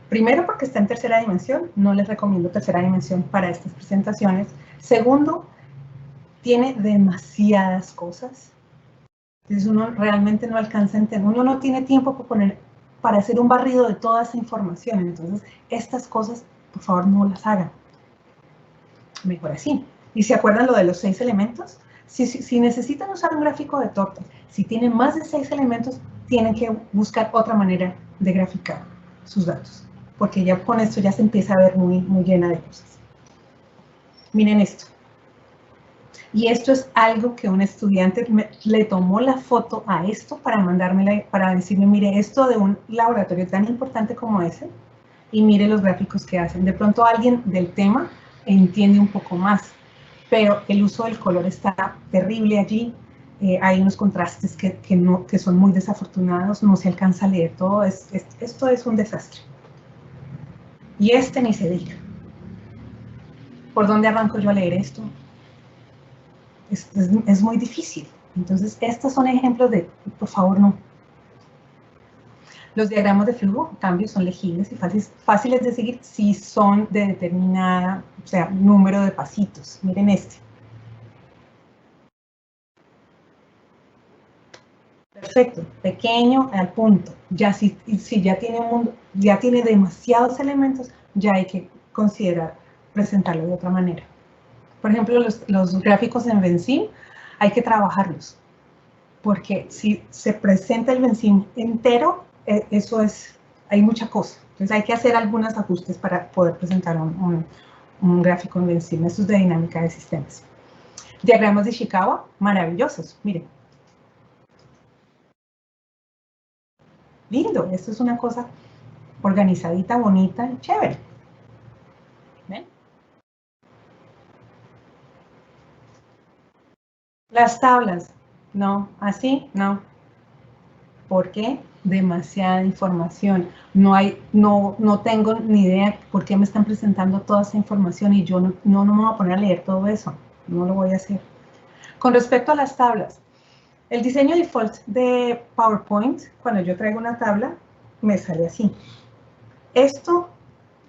Primero porque está en tercera dimensión, no les recomiendo tercera dimensión para estas presentaciones. Segundo, tiene demasiadas cosas. Entonces uno realmente no alcanza a entender, uno no tiene tiempo para hacer un barrido de toda esa información. Entonces estas cosas, por favor, no las hagan. Mejor así. ¿Y se acuerdan lo de los 6 elementos? Si necesitan usar un gráfico de tortas, si tienen más de 6 elementos, tienen que buscar otra manera de graficar sus datos, porque ya con esto ya se empieza a ver muy llena de cosas. Miren esto. Y esto es algo que un estudiante le tomó la foto a esto para mandármela, para decirme, mire, esto de un laboratorio tan importante como ese, y mire los gráficos que hacen. De pronto alguien del tema entiende un poco más, pero el uso del color está terrible allí. Hay unos contrastes que son muy desafortunados, no se alcanza a leer todo. Esto es un desastre. Y ni se diga. ¿Por dónde arranco yo a leer esto? Es muy difícil. Entonces, estos son ejemplos de, por favor, no. Los diagramas de flujo, en cambio, son legibles y fáciles de seguir si son de determinada, o sea, número de pasitos. Miren este. Perfecto, pequeño al punto. Ya si ya tiene demasiados elementos, ya hay que considerar presentarlo de otra manera. Por ejemplo, los gráficos en Vensim hay que trabajarlos, porque si se presenta el Vensim entero, hay mucha cosa. Entonces hay que hacer algunos ajustes para poder presentar un gráfico en Vensim. Esto es de dinámica de sistemas. Diagramas de Ishikawa, maravillosos, miren. Lindo, esto es una cosa organizadita, bonita, chévere. ¿Ven? Las tablas, no, así, no. ¿Por qué? Demasiada información. No tengo ni idea por qué me están presentando toda esa información y yo no me voy a poner a leer todo eso. No lo voy a hacer. Con respecto a las tablas, el diseño default de PowerPoint, cuando yo traigo una tabla, me sale así. Esto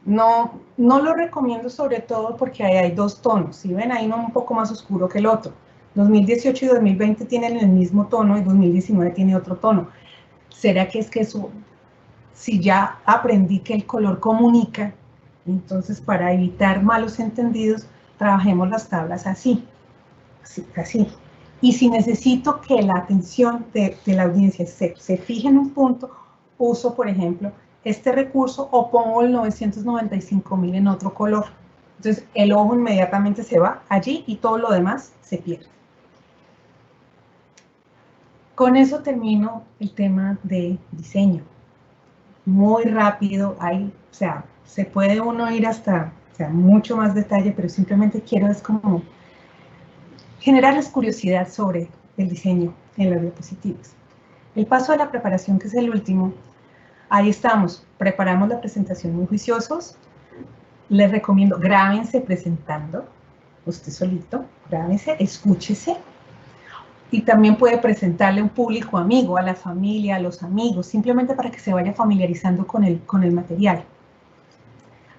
no lo recomiendo, sobre todo porque ahí hay dos tonos. Si ven, hay uno un poco más oscuro que el otro. 2018 y 2020 tienen el mismo tono y 2019 tiene otro tono. ¿Será que es que eso, si ya aprendí que el color comunica, entonces para evitar malos entendidos, trabajemos las tablas así, así. Y si necesito que la atención de la audiencia se fije en un punto, uso, por ejemplo, este recurso o pongo el 995.000 en otro color. Entonces el ojo inmediatamente se va allí y todo lo demás se pierde. Con eso termino el tema de diseño. Muy rápido, o sea, se puede uno ir hasta, mucho más detalle, pero simplemente quiero es como generarles curiosidad sobre el diseño en las diapositivas. El paso de la preparación, que es el último, ahí estamos, preparamos la presentación muy juiciosos. Les recomiendo, grábense presentando, usted solito, grábense, escúchese. Y también puede presentarle a un público amigo, a la familia, a los amigos, simplemente para que se vaya familiarizando con el material.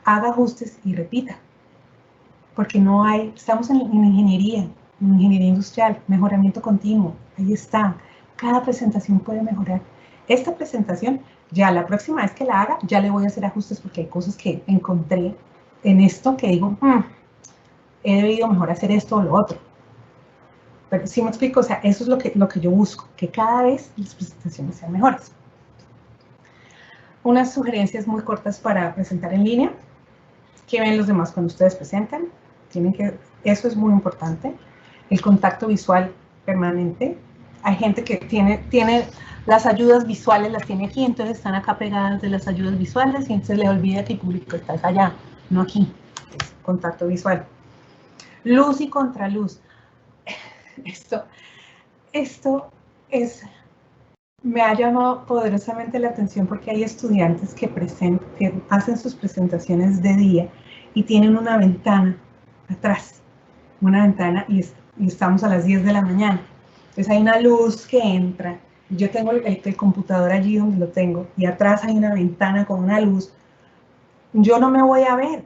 Haga ajustes y repita, porque estamos en ingeniería industrial, mejoramiento continuo, ahí está. Cada presentación puede mejorar. Esta presentación, ya la próxima vez que la haga, ya le voy a hacer ajustes porque hay cosas que encontré en esto que digo, he debido mejor hacer esto o lo otro. Pero sí me explico, o sea, eso es lo que yo busco, que cada vez las presentaciones sean mejores. Unas sugerencias muy cortas para presentar en línea. ¿Qué ven los demás cuando ustedes presentan? Eso es muy importante. El contacto visual permanente. Hay gente que tiene las ayudas visuales, las tiene aquí, entonces están acá pegadas de las ayudas visuales y entonces le olvida que el público está allá, no aquí. Es contacto visual. Luz y contraluz. Esto me ha llamado poderosamente la atención porque hay estudiantes que hacen sus presentaciones de día y tienen una ventana atrás, y estamos a las 10 de la mañana. Entonces hay una luz que entra, yo tengo el computador allí donde lo tengo y atrás hay una ventana con una luz. Yo no me voy a ver.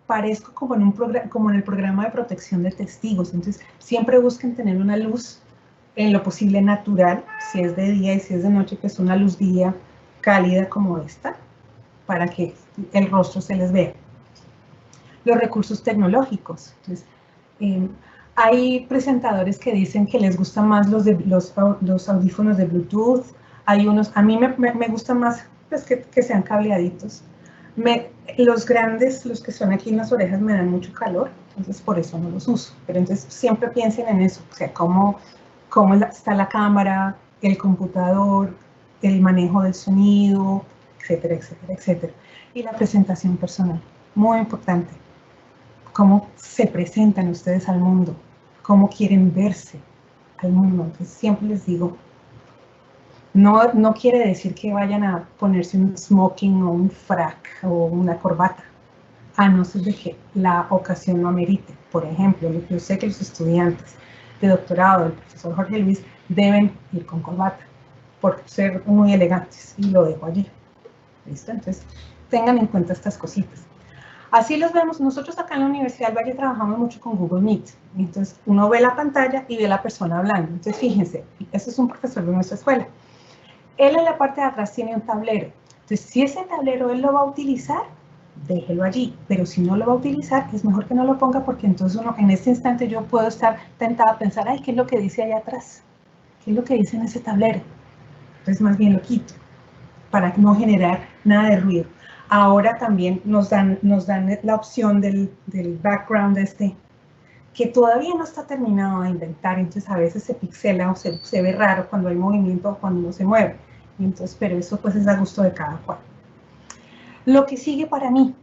Parezco como en el programa de protección de testigos. Entonces, siempre busquen tener una luz en lo posible natural, si es de día y si es de noche, que es una luz guía cálida como esta, para que el rostro se les vea. Los recursos tecnológicos. Entonces, hay presentadores que dicen que les gustan más los audífonos de Bluetooth. Hay unos, a mí me gustan más pues, que sean cableaditos. Los grandes, los que son aquí en las orejas, me dan mucho calor, entonces por eso no los uso. Pero entonces siempre piensen en eso, o sea, cómo está la cámara, el computador, el manejo del sonido, etcétera, etcétera, etcétera. Y la presentación personal, muy importante. Cómo se presentan ustedes al mundo, cómo quieren verse al mundo. Entonces siempre les digo, no quiere decir que vayan a ponerse un smoking o un frac o una corbata, a no ser de que la ocasión lo amerite. Por ejemplo, yo sé que los estudiantes de doctorado del profesor Jorge Luis deben ir con corbata, por ser muy elegantes, y lo dejo allí. ¿Listo? Entonces, tengan en cuenta estas cositas. Así los vemos. Nosotros acá en la Universidad del Valle trabajamos mucho con Google Meet. Entonces, uno ve la pantalla y ve la persona hablando. Entonces, fíjense, este es un profesor de nuestra escuela. Él en la parte de atrás tiene un tablero. Entonces, si ese tablero él lo va a utilizar, déjelo allí. Pero si no lo va a utilizar, es mejor que no lo ponga, porque entonces uno, en este instante yo puedo estar tentada a pensar, ay, ¿qué es lo que dice allá atrás? ¿Qué es lo que dice en ese tablero? Entonces, más bien lo quito, para no generar nada de ruido. Ahora también nos dan la opción del background que todavía no está terminado de inventar, entonces a veces se pixela o se ve raro cuando hay movimiento o cuando uno se mueve. Entonces, pero eso pues es a gusto de cada cual. Lo que sigue para mí,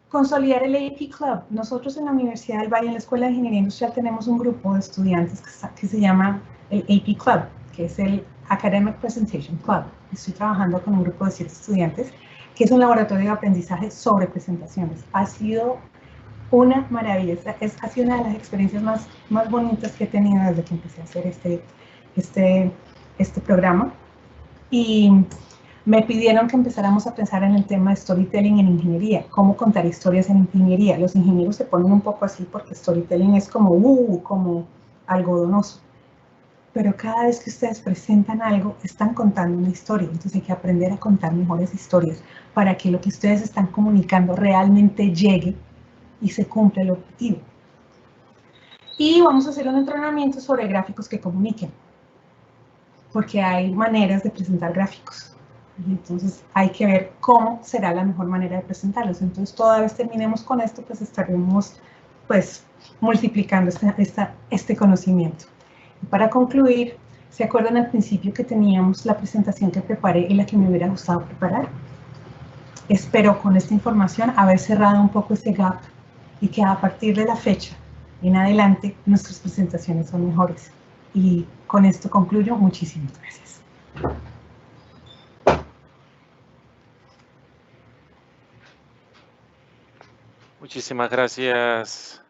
consolidar el AP Club. Nosotros en la Universidad del Valle, en la Escuela de Ingeniería Industrial, tenemos un grupo de estudiantes que se llama el AP Club, que es el Academic Presentation Club. Estoy trabajando con un grupo de 7 estudiantes, que es un laboratorio de aprendizaje sobre presentaciones. Ha sido una maravilla, ha sido una de las experiencias más bonitas que he tenido desde que empecé a hacer este programa. Y me pidieron que empezáramos a pensar en el tema de storytelling en ingeniería, cómo contar historias en ingeniería. Los ingenieros se ponen un poco así porque storytelling es como algodonoso. Pero cada vez que ustedes presentan algo, están contando una historia. Entonces hay que aprender a contar mejores historias para que lo que ustedes están comunicando realmente llegue y se cumpla el objetivo. Y vamos a hacer un entrenamiento sobre gráficos que comuniquen, porque hay maneras de presentar gráficos. Y entonces hay que ver cómo será la mejor manera de presentarlos. Entonces toda vez terminemos con esto, pues estaremos pues multiplicando este conocimiento. Y para concluir, ¿se acuerdan al principio que teníamos la presentación que preparé y la que me hubiera gustado preparar? Espero con esta información haber cerrado un poco ese gap y que a partir de la fecha en adelante nuestras presentaciones son mejores. Y con esto concluyo. Muchísimas gracias. Muchísimas gracias,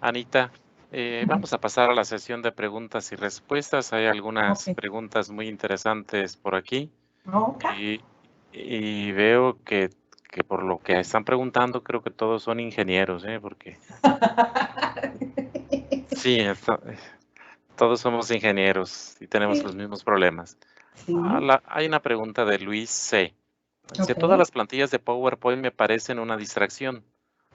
Anita. Vamos a pasar a la sesión de preguntas y respuestas. Hay algunas preguntas muy interesantes por aquí. Y veo que por lo que están preguntando, creo que todos son ingenieros, porque sí, todos somos ingenieros y tenemos los mismos problemas. Sí. Hay una pregunta de Luis C. Dice, todas las plantillas de PowerPoint me parecen una distracción,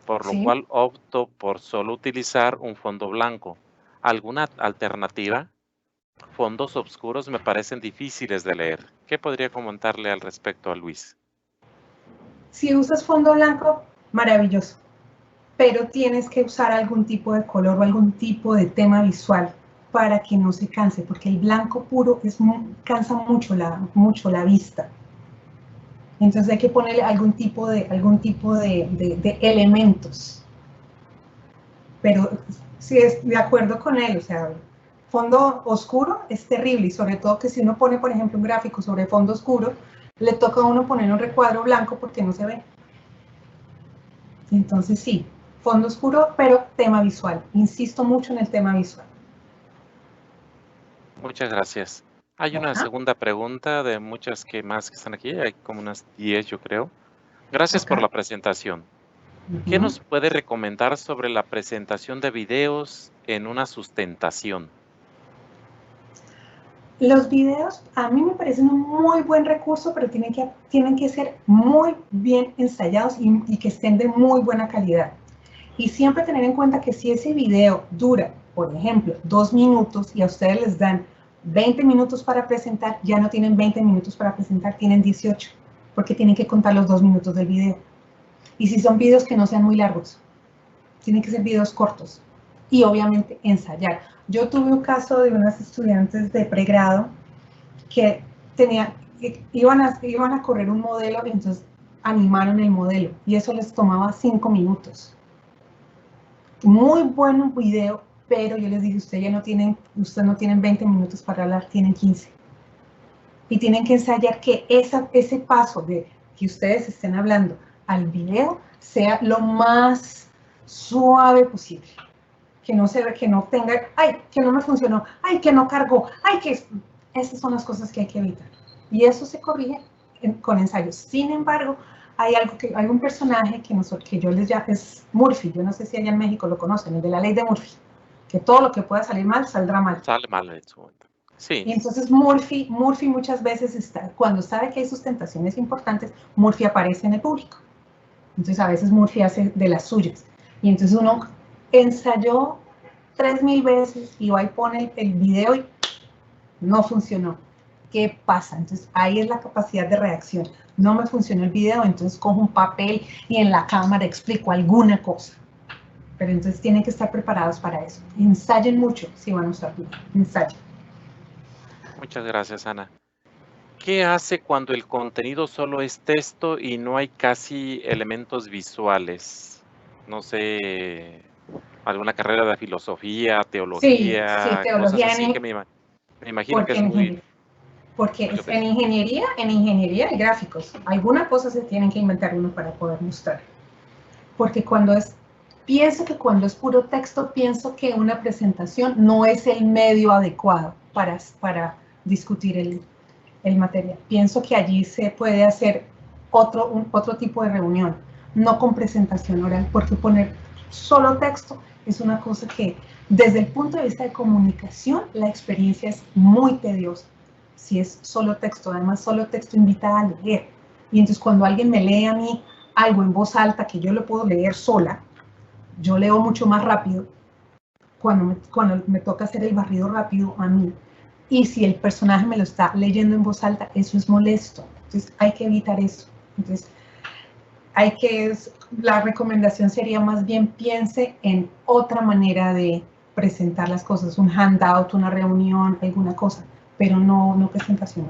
por lo cual opto por solo utilizar un fondo blanco. ¿Alguna alternativa? Fondos oscuros me parecen difíciles de leer. ¿Qué podría comentarle al respecto a Luis? Si usas fondo blanco, maravilloso, pero tienes que usar algún tipo de color o algún tipo de tema visual para que no se canse, porque el blanco puro cansa mucho la vista. Entonces hay que ponerle algún tipo de elementos. Pero si es de acuerdo con él, o sea, fondo oscuro es terrible, y sobre todo que si uno pone, por ejemplo, un gráfico sobre fondo oscuro, le toca a uno poner un recuadro blanco porque no se ve. Entonces sí, fondo oscuro, pero tema visual. Insisto mucho en el tema visual. Muchas gracias. Hay una segunda pregunta de muchas que están aquí, hay como unas 10 yo creo. Gracias por la presentación. ¿Qué nos puede recomendar sobre la presentación de videos en una sustentación? Los videos a mí me parecen un muy buen recurso, pero tienen que ser muy bien ensayados y que estén de muy buena calidad. Y siempre tener en cuenta que si ese video dura, por ejemplo, 2 minutos y a ustedes les dan 20 minutos para presentar, ya no tienen 20 minutos para presentar, tienen 18, porque tienen que contar los 2 minutos del video. Y si son videos que no sean muy largos, tienen que ser videos cortos. Y obviamente ensayar. Yo tuve un caso de unas estudiantes de pregrado que iban a correr un modelo, y entonces animaron el modelo y eso les tomaba 5 minutos. Muy buen video, pero yo les dije, ustedes no tienen 20 minutos para hablar, tienen 15. Y tienen que ensayar que ese paso de que ustedes estén hablando al video sea lo más suave posible. Que no tenga, ay, que no me funcionó, ay, que no cargó, ay, que esas son las cosas que hay que evitar. Y eso se corrige con ensayos. Sin embargo, hay un personaje que yo les llamo, es Murphy, yo no sé si allá en México lo conocen, el de la ley de Murphy, que todo lo que pueda salir mal, saldrá mal. Sale mal en su momento. Sí. Y entonces Murphy muchas veces cuando sabe que hay sustentaciones importantes, Murphy aparece en el público. Entonces a veces Murphy hace de las suyas. Y entonces uno ensayó 3000 veces y va y pone el video y no funcionó. ¿Qué pasa? Entonces ahí es la capacidad de reacción. No me funcionó el video, entonces cojo un papel y en la cámara explico alguna cosa. Pero entonces tienen que estar preparados para eso. Ensayen mucho si van a usar video. Ensayen. Muchas gracias, Ana. ¿Qué hace cuando el contenido solo es texto y no hay casi elementos visuales? No sé, alguna carrera de filosofía, teología, sí, teología cosas así que me imagino que es muy... Porque en ingeniería hay gráficos. Alguna cosa se tienen que inventar uno para poder mostrar. Porque pienso que cuando es puro texto, pienso que una presentación no es el medio adecuado para discutir el material. Pienso que allí se puede hacer otro tipo de reunión, no con presentación oral, porque poner solo texto es una cosa que, desde el punto de vista de comunicación, la experiencia es muy tediosa. Si es solo texto, además solo texto invita a leer. Y entonces cuando alguien me lee a mí algo en voz alta que yo lo puedo leer sola, yo leo mucho más rápido cuando me toca hacer el barrido rápido a mí. Y si el personaje me lo está leyendo en voz alta, eso es molesto. Entonces hay que evitar eso. Entonces la recomendación sería más bien piense en otra manera de presentar las cosas, un handout, una reunión, alguna cosa, pero no presentación.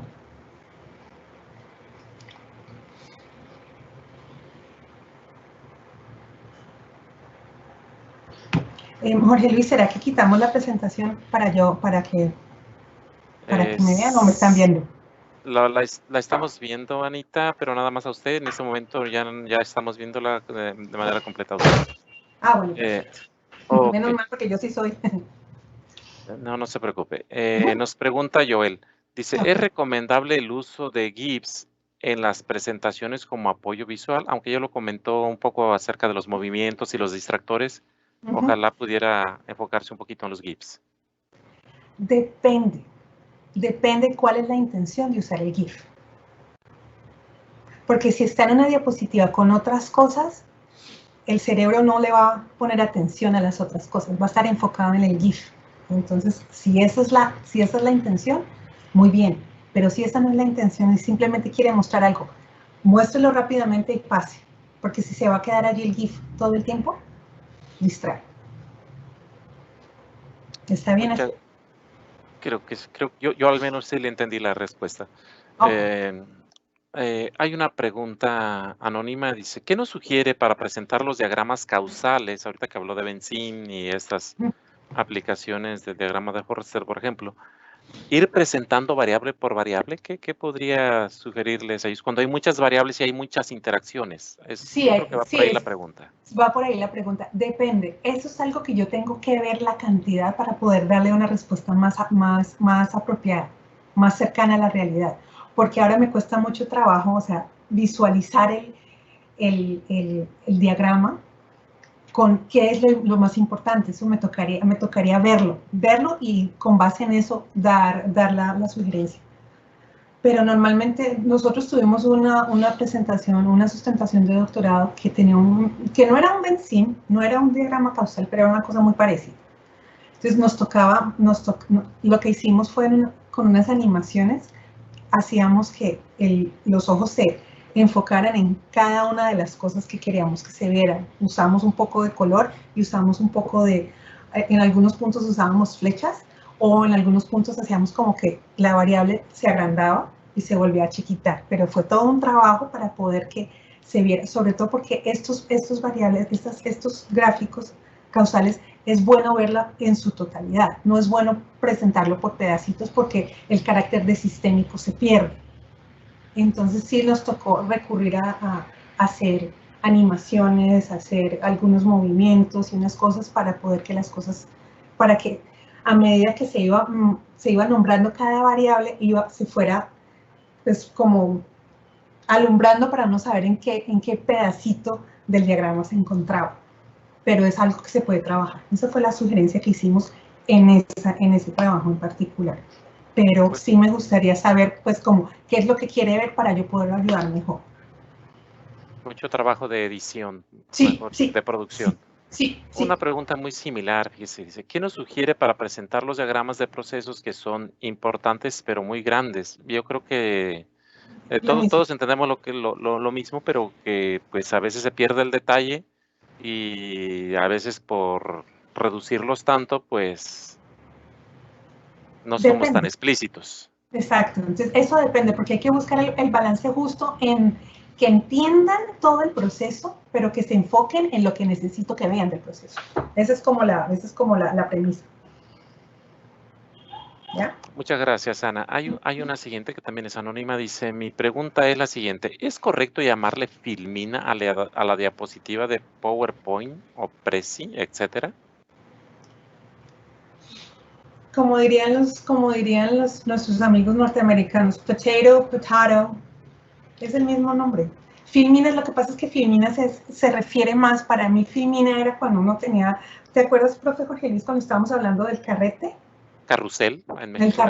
Jorge Luis, ¿será que quitamos la presentación para que me vean o me están viendo? La estamos viendo, Anita, pero nada más a usted. En este momento ya estamos viéndola de manera completa. Ah, bueno. Okay. Menos mal porque yo sí soy. No se preocupe. Nos pregunta Joel. Dice, ¿es recomendable el uso de GIFs en las presentaciones como apoyo visual? Aunque ya lo comentó un poco acerca de los movimientos y los distractores. Ojalá pudiera enfocarse un poquito en los GIFs. Depende cuál es la intención de usar el GIF. Porque si está en una diapositiva con otras cosas, el cerebro no le va a poner atención a las otras cosas, va a estar enfocado en el GIF. Entonces, si esa es la intención, muy bien. Pero si esa no es la intención y simplemente quiere mostrar algo, muéstrelo rápidamente y pase. Porque si se va a quedar allí el GIF todo el tiempo, distrae. ¿Está bien así? Creo yo al menos sí le entendí la respuesta. Okay. Hay una pregunta anónima, dice, ¿qué nos sugiere para presentar los diagramas causales? Ahorita que habló de Benzin y estas aplicaciones de diagrama de Forster, por ejemplo. Ir presentando variable por variable, ¿qué podría sugerirles a ellos? Cuando hay muchas variables y hay muchas interacciones. Creo que va por ahí la pregunta. Va por ahí la pregunta. Depende. Eso es algo que yo tengo que ver la cantidad para poder darle una respuesta más apropiada, más cercana a la realidad. Porque ahora me cuesta mucho trabajo, o sea, visualizar el diagrama con qué es lo más importante. Eso me tocaría verlo y con base en eso dar la sugerencia. Pero normalmente nosotros tuvimos una presentación, una sustentación de doctorado que tenía que no era un Benzin, no era un diagrama causal, pero era una cosa muy parecida. Entonces lo que hicimos fue con unas animaciones, hacíamos que los ojos se enfocaran en cada una de las cosas que queríamos que se vieran. Usamos un poco de color y usamos un poco en algunos puntos usábamos flechas, o en algunos puntos hacíamos como que la variable se agrandaba y se volvía a chiquitar, pero fue todo un trabajo para poder que se viera, sobre todo porque estos gráficos causales es bueno verla en su totalidad, no es bueno presentarlo por pedacitos porque el carácter de sistémico se pierde. Entonces sí nos tocó recurrir a hacer animaciones, hacer algunos movimientos y unas cosas para poder que las cosas, para que a medida que se iba nombrando cada variable, se fuera pues como alumbrando para no saber en qué pedacito del diagrama se encontraba. Pero es algo que se puede trabajar. Esa fue la sugerencia que hicimos en ese trabajo en particular. Pero sí me gustaría saber, pues, qué es lo que quiere ver para yo poder ayudar mejor. Mucho trabajo de edición, sí, sí, de producción. Sí, sí. Una pregunta muy similar, fíjese, dice, ¿qué nos sugiere para presentar los diagramas de procesos que son importantes pero muy grandes? Yo creo que todos entendemos lo mismo, pero que pues a veces se pierde el detalle y a veces por reducirlos tanto, pues no somos tan explícitos. Exacto, entonces eso depende, porque hay que buscar el balance justo en que entiendan todo el proceso, pero que se enfoquen en lo que necesito que vean del proceso. Esa es como la premisa. ¿Ya? Muchas gracias, Ana. Hay una siguiente que también es anónima. Dice, mi pregunta es la siguiente. ¿Es correcto llamarle filmina a la diapositiva de PowerPoint o Prezi, etcétera? Como dirían nuestros amigos norteamericanos, potato, potato, es el mismo nombre. Filmina, lo que pasa es que Filmina se refiere más, para mí Filmina era cuando uno tenía, ¿te acuerdas, profe Jorge Luis, cuando estábamos hablando del carrete? Carrusel, en México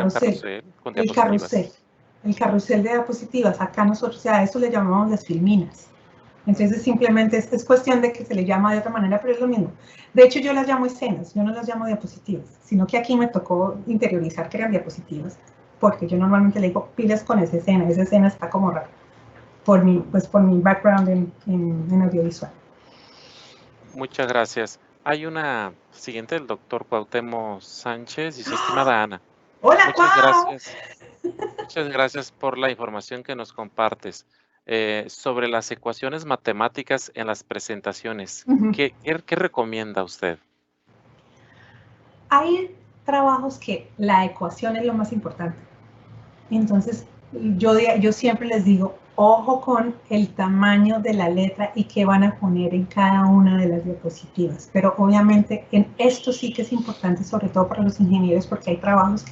el carrusel de diapositivas, acá nosotros a eso le llamamos las filminas. Entonces simplemente es cuestión de que se le llama de otra manera, pero es lo mismo. De hecho, yo las llamo escenas, yo no las llamo diapositivas, sino que aquí me tocó interiorizar que eran diapositivas, porque yo normalmente le digo pilas con esa escena está como rara, por mi background en audiovisual. Muchas gracias. Hay una siguiente del doctor Cuauhtémoc Sánchez, dice, estimada Ana. ¡Hola, Muchas gracias por la información que nos compartes. Sobre las ecuaciones matemáticas en las presentaciones, ¿qué recomienda usted? Hay trabajos que la ecuación es lo más importante. Entonces, yo siempre les digo, ojo con el tamaño de la letra y qué van a poner en cada una de las diapositivas. Pero obviamente en esto sí que es importante, sobre todo para los ingenieros, porque hay trabajos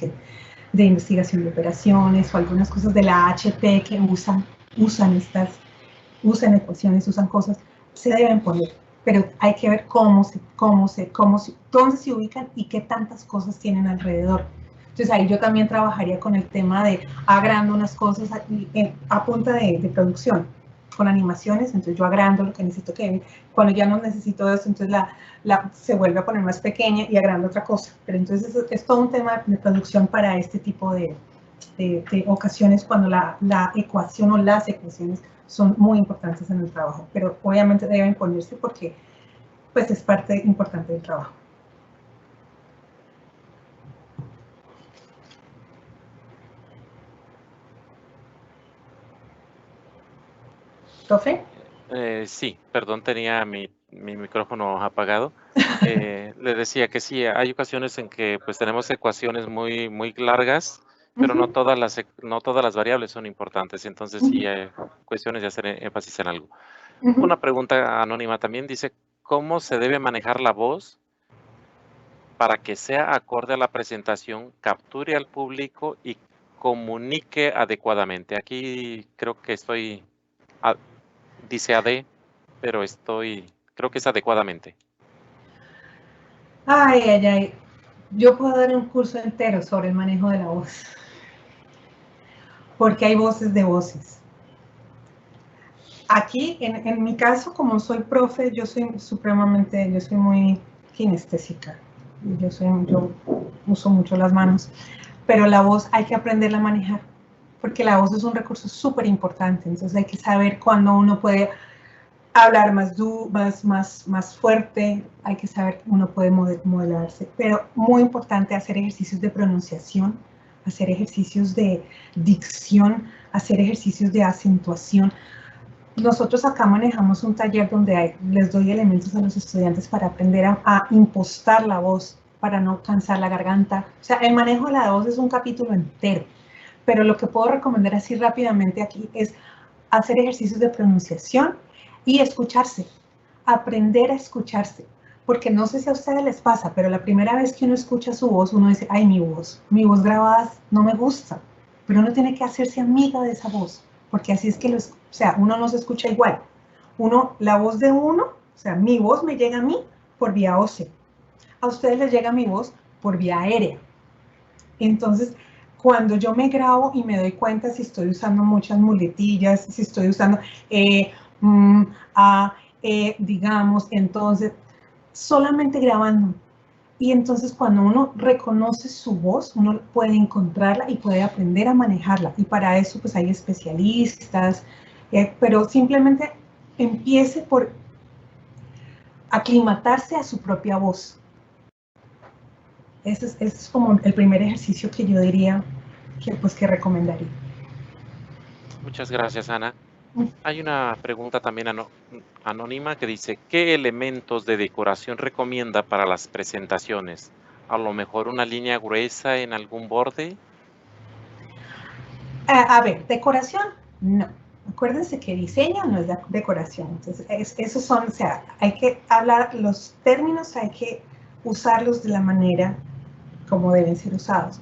de investigación de operaciones o algunas cosas de la HP que usan ecuaciones, usan cosas, se deben poner. Pero hay que ver dónde se ubican y qué tantas cosas tienen alrededor. Entonces ahí yo también trabajaría con el tema de agrando unas cosas a punta de producción, con animaciones, entonces yo agrando lo que necesito que vean. Cuando ya no necesito eso, entonces se vuelve a poner más pequeña y agrando otra cosa. Pero entonces es todo un tema de producción para este tipo de ocasiones cuando la ecuación o las ecuaciones son muy importantes en el trabajo, pero obviamente deben ponerse porque pues es parte importante del trabajo. ¿Profe? Sí, perdón, tenía mi micrófono apagado. Le decía que sí, hay ocasiones en que pues tenemos ecuaciones muy, muy largas, pero no todas las variables son importantes, entonces sí hay cuestiones de hacer énfasis en algo. Una pregunta anónima también dice, ¿cómo se debe manejar la voz para que sea acorde a la presentación, capture al público y comunique adecuadamente? Aquí creo que dice AD, pero creo que es adecuadamente. Ay. Yo puedo dar un curso entero sobre el manejo de la voz. Porque hay voces de voces. Aquí, en mi caso, como soy profe, yo soy muy kinestésica. Yo uso mucho las manos. Pero la voz hay que aprenderla a manejar. Porque la voz es un recurso súper importante. Entonces hay que saber cuándo uno puede hablar más fuerte, hay que saber que uno puede modelarse, pero muy importante hacer ejercicios de pronunciación, hacer ejercicios de dicción, hacer ejercicios de acentuación. Nosotros acá manejamos un taller donde les doy elementos a los estudiantes para aprender a impostar la voz, para no cansar la garganta. O sea, el manejo de la voz es un capítulo entero, pero lo que puedo recomendar así rápidamente aquí es hacer ejercicios de pronunciación y escucharse, aprender a escucharse, porque no sé si a ustedes les pasa, pero la primera vez que uno escucha su voz, uno dice, ay, mi voz grabada no me gusta, pero uno tiene que hacerse amiga de esa voz, porque así es que, o sea, uno no se escucha igual. La voz de uno, o sea, mi voz me llega a mí por vía ósea. A ustedes les llega mi voz por vía aérea. Entonces, cuando yo me grabo y me doy cuenta si estoy usando muchas muletillas, si estoy usando digamos, entonces, solamente grabando. Y entonces cuando uno reconoce su voz, uno puede encontrarla y puede aprender a manejarla. Y para eso pues hay especialistas, pero simplemente empiece por aclimatarse a su propia voz. Ese es como el primer ejercicio que yo diría que recomendaría. Muchas gracias, Ana. Hay una pregunta también anónima que dice, ¿qué elementos de decoración recomienda para las presentaciones? A lo mejor una línea gruesa en algún borde. A ver, decoración, no. Acuérdense que diseño no es decoración. Entonces, esos son, o sea, hay que hablar, los términos hay que usarlos de la manera como deben ser usados.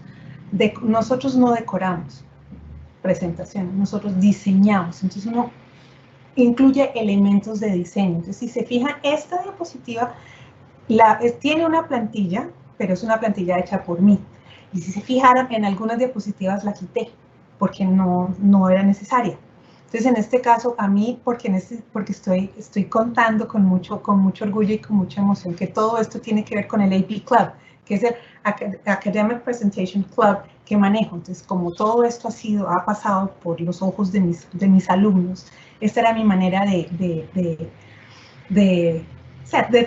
Nosotros no decoramos presentaciones, nosotros diseñamos. Entonces, uno incluye elementos de diseño. Entonces, si se fijan, esta diapositiva tiene una plantilla, pero es una plantilla hecha por mí. Y si se fijaron, en algunas diapositivas la quité, porque no era necesaria. Entonces, en este caso, a mí, porque estoy contando con mucho orgullo y con mucha emoción que todo esto tiene que ver con el AP Club, que es el Academic Presentation Club que manejo. Entonces, como todo esto ha pasado por los ojos de mis alumnos, esta era mi manera de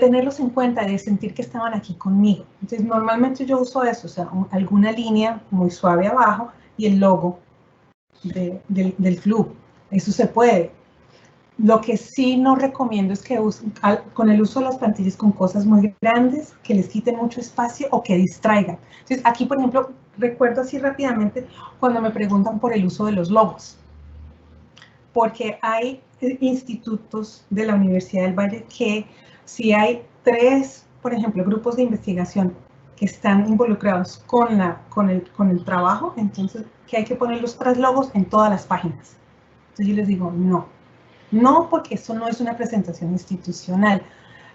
tenerlos en cuenta, de sentir que estaban aquí conmigo. Entonces, normalmente yo uso eso, o sea, alguna línea muy suave abajo y el logo del club. Eso se puede. Lo que sí no recomiendo es que usen, con el uso de las plantillas con cosas muy grandes, que les quiten mucho espacio o que distraigan. Entonces, aquí, por ejemplo, recuerdo así rápidamente cuando me preguntan por el uso de los logos. Porque hay institutos de la Universidad del Valle que si hay 3, por ejemplo, grupos de investigación que están involucrados con el trabajo, entonces que hay que poner los 3 logos en todas las páginas. Entonces yo les digo, no, porque eso no es una presentación institucional.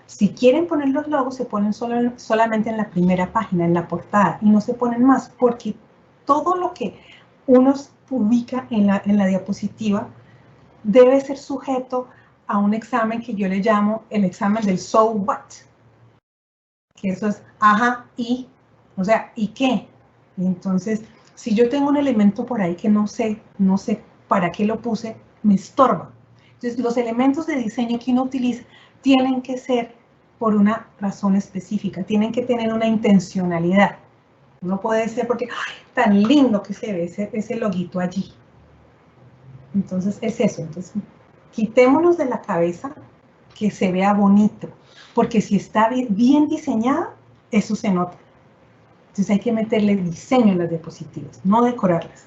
Si quieren poner los logos, se ponen solamente en la primera página, en la portada, y no se ponen más, porque todo lo que uno publica en la diapositiva debe ser sujeto a un examen que yo le llamo el examen del so what, que eso es ajá, y, o sea, ¿y qué? Entonces, si yo tengo un elemento por ahí que no sé para qué lo puse, me estorba. Entonces, los elementos de diseño que uno utiliza tienen que ser por una razón específica, tienen que tener una intencionalidad. No puede ser porque, ¡ay, tan lindo que se ve ese loguito allí! Entonces, es eso. Entonces, quitémonos de la cabeza que se vea bonito, porque si está bien diseñada, eso se nota. Entonces hay que meterle diseño en las diapositivas, no decorarlas.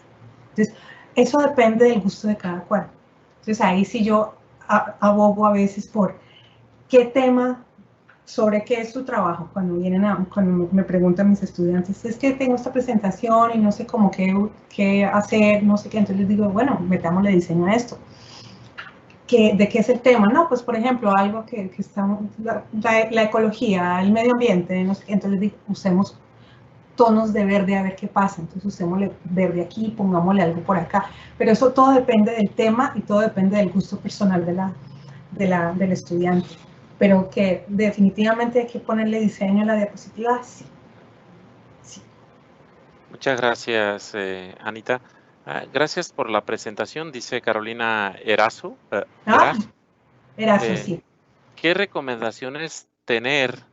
Entonces, eso depende del gusto de cada cual. Entonces ahí sí yo abogo a veces por qué tema, sobre qué es tu trabajo. Cuando me preguntan mis estudiantes, es que tengo esta presentación y no sé cómo qué hacer, no sé qué. Entonces les digo, bueno, metámosle diseño a esto. ¿De qué es el tema? No, pues por ejemplo, algo que estamos, la ecología, el medio ambiente, no sé qué. Entonces les digo, usemos tonos de verde a ver qué pasa. Entonces usémosle verde aquí, pongámosle algo por acá. Pero eso todo depende del tema y todo depende del gusto personal del estudiante. Pero que definitivamente hay que ponerle diseño a la diapositiva, sí. Muchas gracias, Anita. Gracias por la presentación, dice Carolina Erazo. Erazo, sí. ¿Qué recomendaciones tener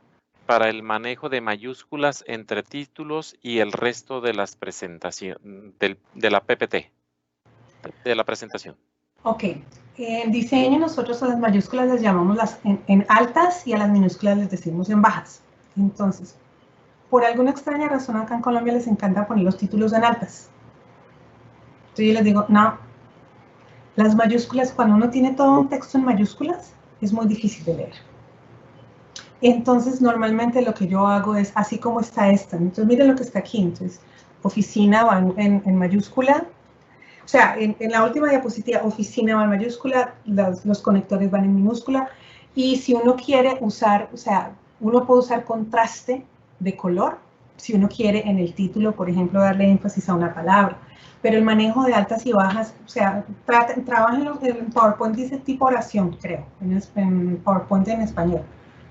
para el manejo de mayúsculas entre títulos y el resto de las presentaciones, de la PPT, de la presentación? Ok. En diseño nosotros a las mayúsculas las llamamos en altas y a las minúsculas les decimos en bajas. Entonces, por alguna extraña razón acá en Colombia les encanta poner los títulos en altas. Entonces yo les digo, no, las mayúsculas, cuando uno tiene todo un texto en mayúsculas, es muy difícil de leer. Entonces, normalmente lo que yo hago es, así como está esta, entonces miren lo que está aquí, entonces, oficina va en mayúscula, o sea, en la última diapositiva, oficina va en mayúscula, los conectores van en minúscula, y si uno quiere usar, o sea, uno puede usar contraste de color, si uno quiere en el título, por ejemplo, darle énfasis a una palabra, pero el manejo de altas y bajas, o sea, trabajen en PowerPoint, dice tipo oración, creo, en PowerPoint en español,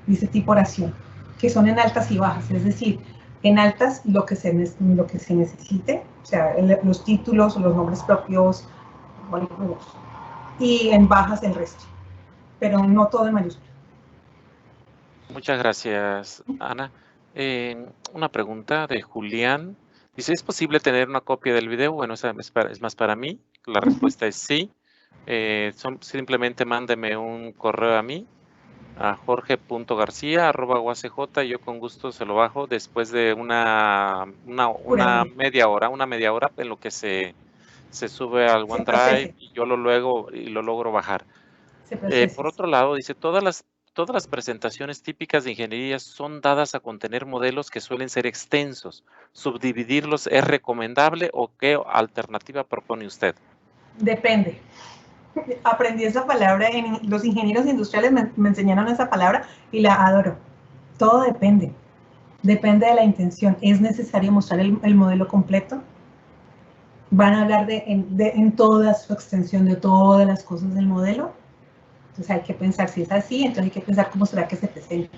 dice tipo oración, que son en altas y bajas, es decir, en altas lo que se necesite, o sea, los títulos, los nombres propios, y en bajas el resto, pero no todo en mayúsculas. Muchas gracias, Ana. Una pregunta de Julián. Dice, ¿es posible tener una copia del video? Bueno, esa es más para mí. La respuesta es sí. Simplemente mándeme un correo a mí, a jorge.garcia@uacj, y yo con gusto se lo bajo después de una media hora en lo que se sube al OneDrive y yo lo logro bajar. Por otro lado, dice, todas las presentaciones típicas de ingeniería son dadas a contener modelos que suelen ser extensos. ¿Subdividirlos es recomendable o qué alternativa propone usted? Depende. Aprendí esa palabra, los ingenieros industriales me enseñaron esa palabra y la adoro. Todo depende. Depende de la intención. ¿Es necesario mostrar el modelo completo? Van a hablar en toda su extensión de todas las cosas del modelo. Entonces hay que pensar si es así, entonces hay que pensar cómo será que se presenta.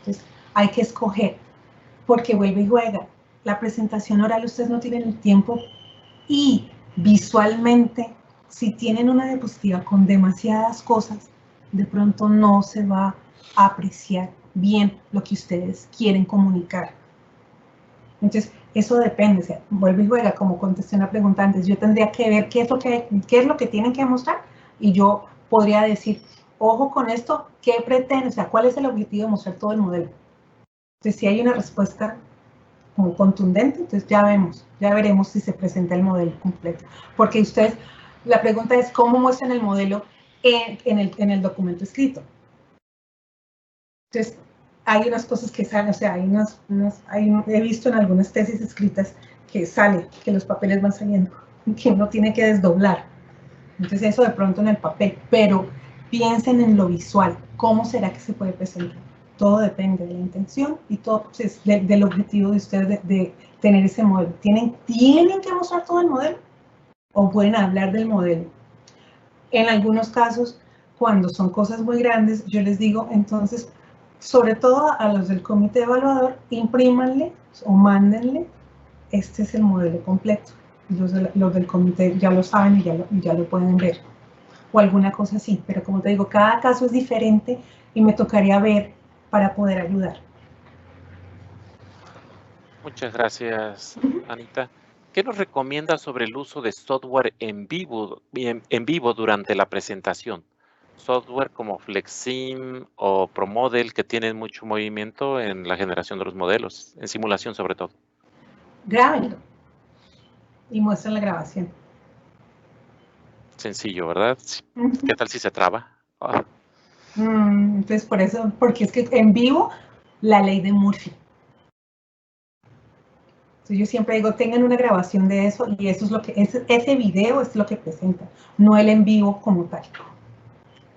Entonces hay que escoger, porque vuelve y juega. La presentación oral ustedes no tienen el tiempo y visualmente, si tienen una diapositiva con demasiadas cosas, de pronto no se va a apreciar bien lo que ustedes quieren comunicar. Entonces, eso depende, o sea, vuelve y juega, como contesté una pregunta antes, yo tendría que ver qué es lo que tienen que mostrar y yo podría decir, ojo con esto, ¿qué pretende? O sea, ¿cuál es el objetivo de mostrar todo el modelo? Entonces, si hay una respuesta como contundente, entonces ya veremos si se presenta el modelo completo. Porque ustedes, la pregunta es, ¿cómo muestran el modelo en el documento escrito? Entonces, hay unas cosas que salen, o sea, he visto en algunas tesis escritas que sale, que los papeles van saliendo, que uno tiene que desdoblar. Entonces, eso de pronto en el papel, pero piensen en lo visual, ¿cómo será que se puede presentar? Todo depende de la intención y todo pues, del objetivo de ustedes de tener ese modelo. ¿Tienen que mostrar todo el modelo? ¿O pueden hablar del modelo? En algunos casos, cuando son cosas muy grandes, yo les digo, entonces, sobre todo a los del comité evaluador, imprímanle o mándenle, este es el modelo completo. Los del comité ya lo saben y ya lo pueden ver. O alguna cosa así, pero como te digo, cada caso es diferente y me tocaría ver para poder ayudar. Muchas gracias, Anita. ¿Qué nos recomienda sobre el uso de software en vivo durante la presentación? Software como Flexsim o ProModel que tienen mucho movimiento en la generación de los modelos, en simulación sobre todo. Grábenlo y muestren la grabación. Sencillo, ¿verdad? ¿Qué tal si se traba? Oh. Entonces, por eso, porque es que en vivo, la ley de Murphy. Entonces, yo siempre digo, tengan una grabación de eso y eso es lo que, ese video es lo que presenta, no el en vivo como tal.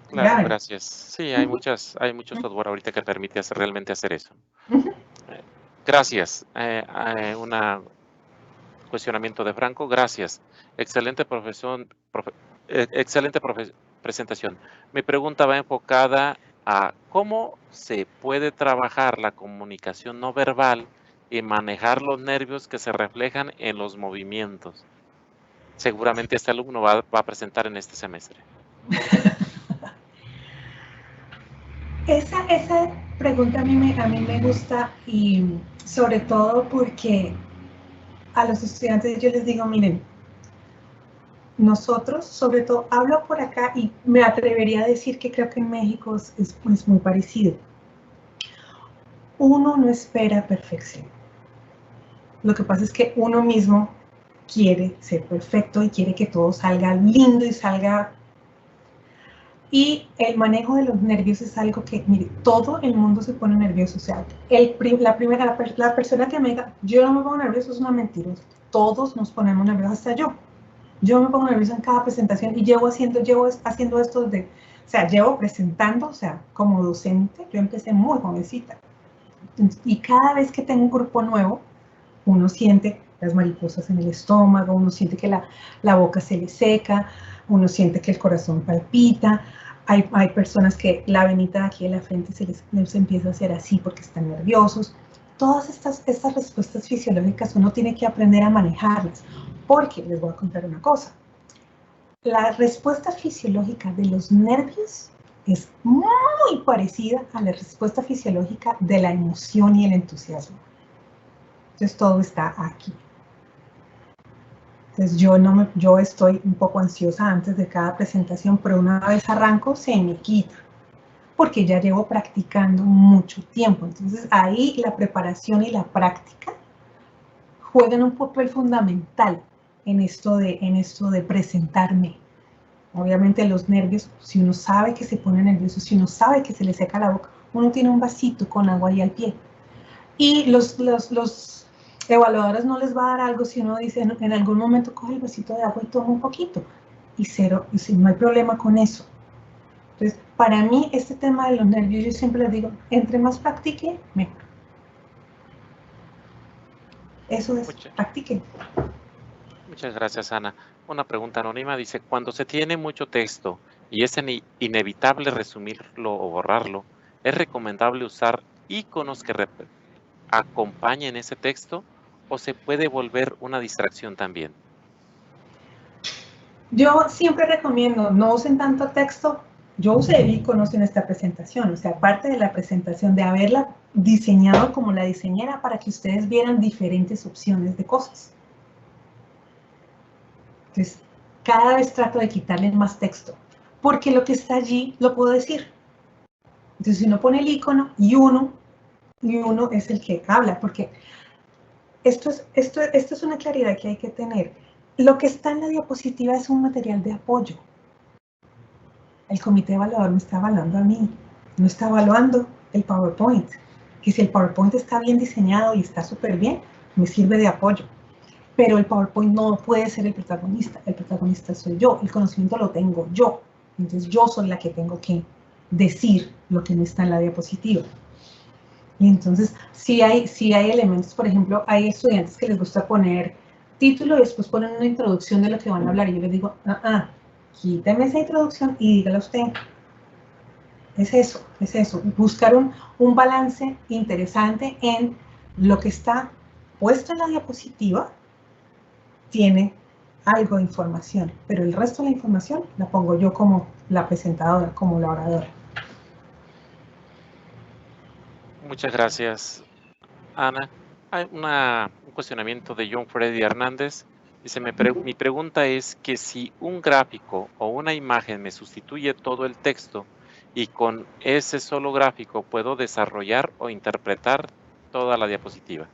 Claro, Graben. gracias. Sí, hay mucho software ahorita que permite realmente hacer eso. Gracias. Un cuestionamiento de Franco. Gracias. Excelente presentación. Mi pregunta va enfocada a cómo se puede trabajar la comunicación no verbal y manejar los nervios que se reflejan en los movimientos. Seguramente este alumno va a presentar en este semestre. Esa pregunta a mí me gusta y sobre todo porque a los estudiantes yo les digo, miren, nosotros, sobre todo, hablo por acá y me atrevería a decir que creo que en México es muy parecido. Uno no espera perfección. Lo que pasa es que uno mismo quiere ser perfecto y quiere que todo salga lindo y salga... Y el manejo de los nervios es algo que, mire, todo el mundo se pone nervioso. O sea, la persona que me diga, yo no me pongo nervioso, es una mentira. Todos nos ponemos nerviosos, hasta yo. Yo me pongo nervioso en cada presentación y llevo haciendo esto desde, o sea, llevo presentando, o sea, como docente, yo empecé muy jovencita. Y cada vez que tengo un grupo nuevo, uno siente las mariposas en el estómago, uno siente que la boca se le seca, uno siente que el corazón palpita. Hay personas que la venita de aquí de la frente se les empieza a hacer así porque están nerviosos. Todas estas respuestas fisiológicas uno tiene que aprender a manejarlas, porque les voy a contar una cosa. La respuesta fisiológica de los nervios es muy parecida a la respuesta fisiológica de la emoción y el entusiasmo. Entonces todo está aquí. Entonces yo estoy un poco ansiosa antes de cada presentación, pero una vez arranco se me quita, porque ya llevo practicando mucho tiempo. Entonces ahí la preparación y la práctica juegan un papel fundamental en esto de presentarme. Obviamente los nervios, si uno sabe que se pone nervioso, si uno sabe que se le seca la boca, uno tiene un vasito con agua ahí al pie. Y los evaluadores no les va a dar algo si uno dice en algún momento coge el vasito de agua y toma un poquito. Y cero, y si no hay problema con eso. Entonces, para mí, este tema de los nervios, yo siempre les digo, entre más practique, mejor. Eso es, practiquen. Muchas gracias, Ana. Una pregunta anónima dice, cuando se tiene mucho texto y es inevitable resumirlo o borrarlo, ¿es recomendable usar iconos que acompañen ese texto o se puede volver una distracción también? Yo siempre recomiendo, no usen tanto texto. Yo usé iconos en esta presentación, o sea, parte de la presentación, de haberla diseñado como la diseñera para que ustedes vieran diferentes opciones de cosas. Entonces, cada vez trato de quitarle más texto, porque lo que está allí lo puedo decir. Entonces, si uno pone el icono y uno es el que habla, porque esto es una claridad que hay que tener. Lo que está en la diapositiva es un material de apoyo. El comité evaluador me está evaluando a mí, no está evaluando el PowerPoint. Que si el PowerPoint está bien diseñado y está súper bien, me sirve de apoyo. Pero el PowerPoint no puede ser el protagonista soy yo, el conocimiento lo tengo yo. Entonces yo soy la que tengo que decir lo que no está en la diapositiva. Y entonces, sí hay elementos, por ejemplo, hay estudiantes que les gusta poner título y después ponen una introducción de lo que van a hablar. Y yo les digo, quíteme esa introducción y dígala usted. Es eso. Buscar un balance interesante en lo que está puesto en la diapositiva, tiene algo de información, pero el resto de la información la pongo yo como la presentadora, como la oradora. Muchas gracias, Ana. Hay un cuestionamiento de John Freddy Hernández. Dice, mi pregunta es que si un gráfico o una imagen me sustituye todo el texto y con ese solo gráfico puedo desarrollar o interpretar toda la diapositiva.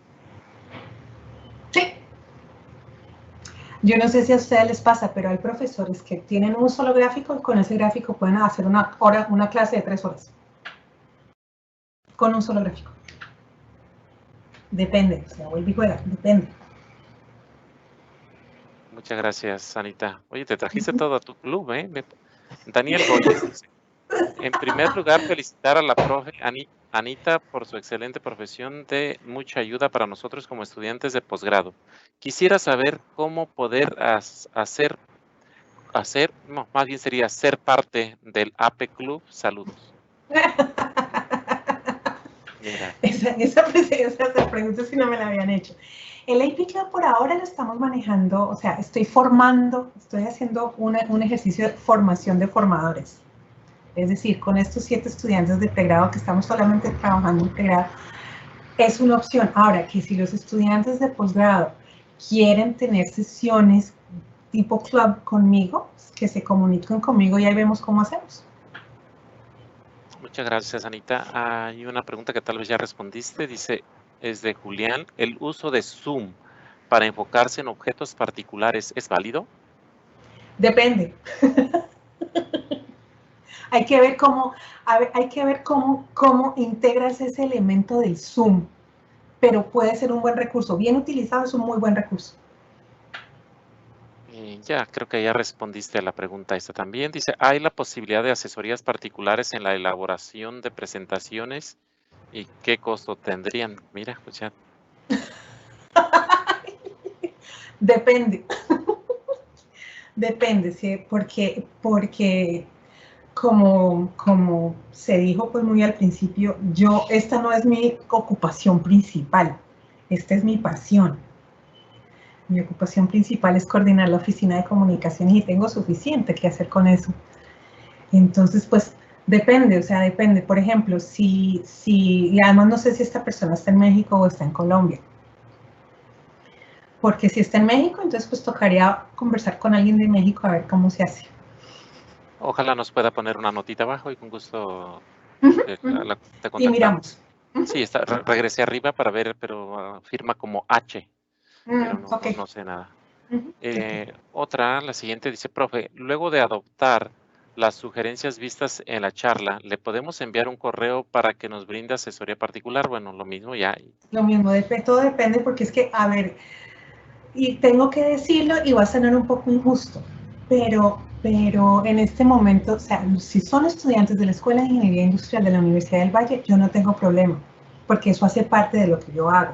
Sí. Yo no sé si a ustedes les pasa, pero hay profesores que tienen un solo gráfico y con ese gráfico pueden hacer una clase de 3 horas. Con un solo gráfico. Depende, o sea, vuelve y juega, depende. Muchas gracias, Anita. Oye, te trajiste todo a tu club, ¿eh? Daniel Goyes dice, en primer lugar, felicitar a la profe Anita por su excelente profesión de mucha ayuda para nosotros como estudiantes de posgrado. Quisiera saber cómo poder más bien sería ser parte del AP Club. Saludos. Mira. Esa pregunta sí no me la habían hecho. El AP Club por ahora lo estamos manejando, o sea, estoy haciendo un ejercicio de formación de formadores. Es decir, con estos 7 estudiantes de pregrado que estamos solamente trabajando en pregrado, es una opción. Ahora, que si los estudiantes de posgrado quieren tener sesiones tipo club conmigo, que se comuniquen conmigo y ahí vemos cómo hacemos. Muchas gracias, Anita. Hay una pregunta que tal vez ya respondiste. Dice, es de Julián. ¿El uso de Zoom para enfocarse en objetos particulares es válido? Depende. Hay que ver cómo, hay que ver cómo integras ese elemento del Zoom, pero puede ser un buen recurso. Bien utilizado es un muy buen recurso. Ya, creo que ya respondiste a la pregunta esta también. Dice, ¿hay la posibilidad de asesorías particulares en la elaboración de presentaciones y qué costo tendrían? Mira, pues ya. Depende. Depende, ¿sí? Porque como se dijo pues muy al principio, esta no es mi ocupación principal, esta es mi pasión. Mi ocupación principal es coordinar la oficina de comunicaciones y tengo suficiente que hacer con eso. Entonces, pues, depende, o sea, depende. Por ejemplo, y además no sé si esta persona está en México o está en Colombia. Porque si está en México, entonces pues tocaría conversar con alguien de México a ver cómo se hace. Ojalá nos pueda poner una notita abajo y con gusto te Y contactamos. miramos. Sí, regresé arriba para ver, pero firma como H, pero Okay. no sé nada. Okay. La siguiente dice, profe, luego de adoptar las sugerencias vistas en la charla, ¿le podemos enviar un correo para que nos brinde asesoría particular? Bueno, lo mismo ya. Lo mismo, todo depende porque es que, a ver, y tengo que decirlo y va a sonar un poco injusto, pero en este momento, o sea, si son estudiantes de la Escuela de Ingeniería Industrial de la Universidad del Valle, yo no tengo problema, porque eso hace parte de lo que yo hago.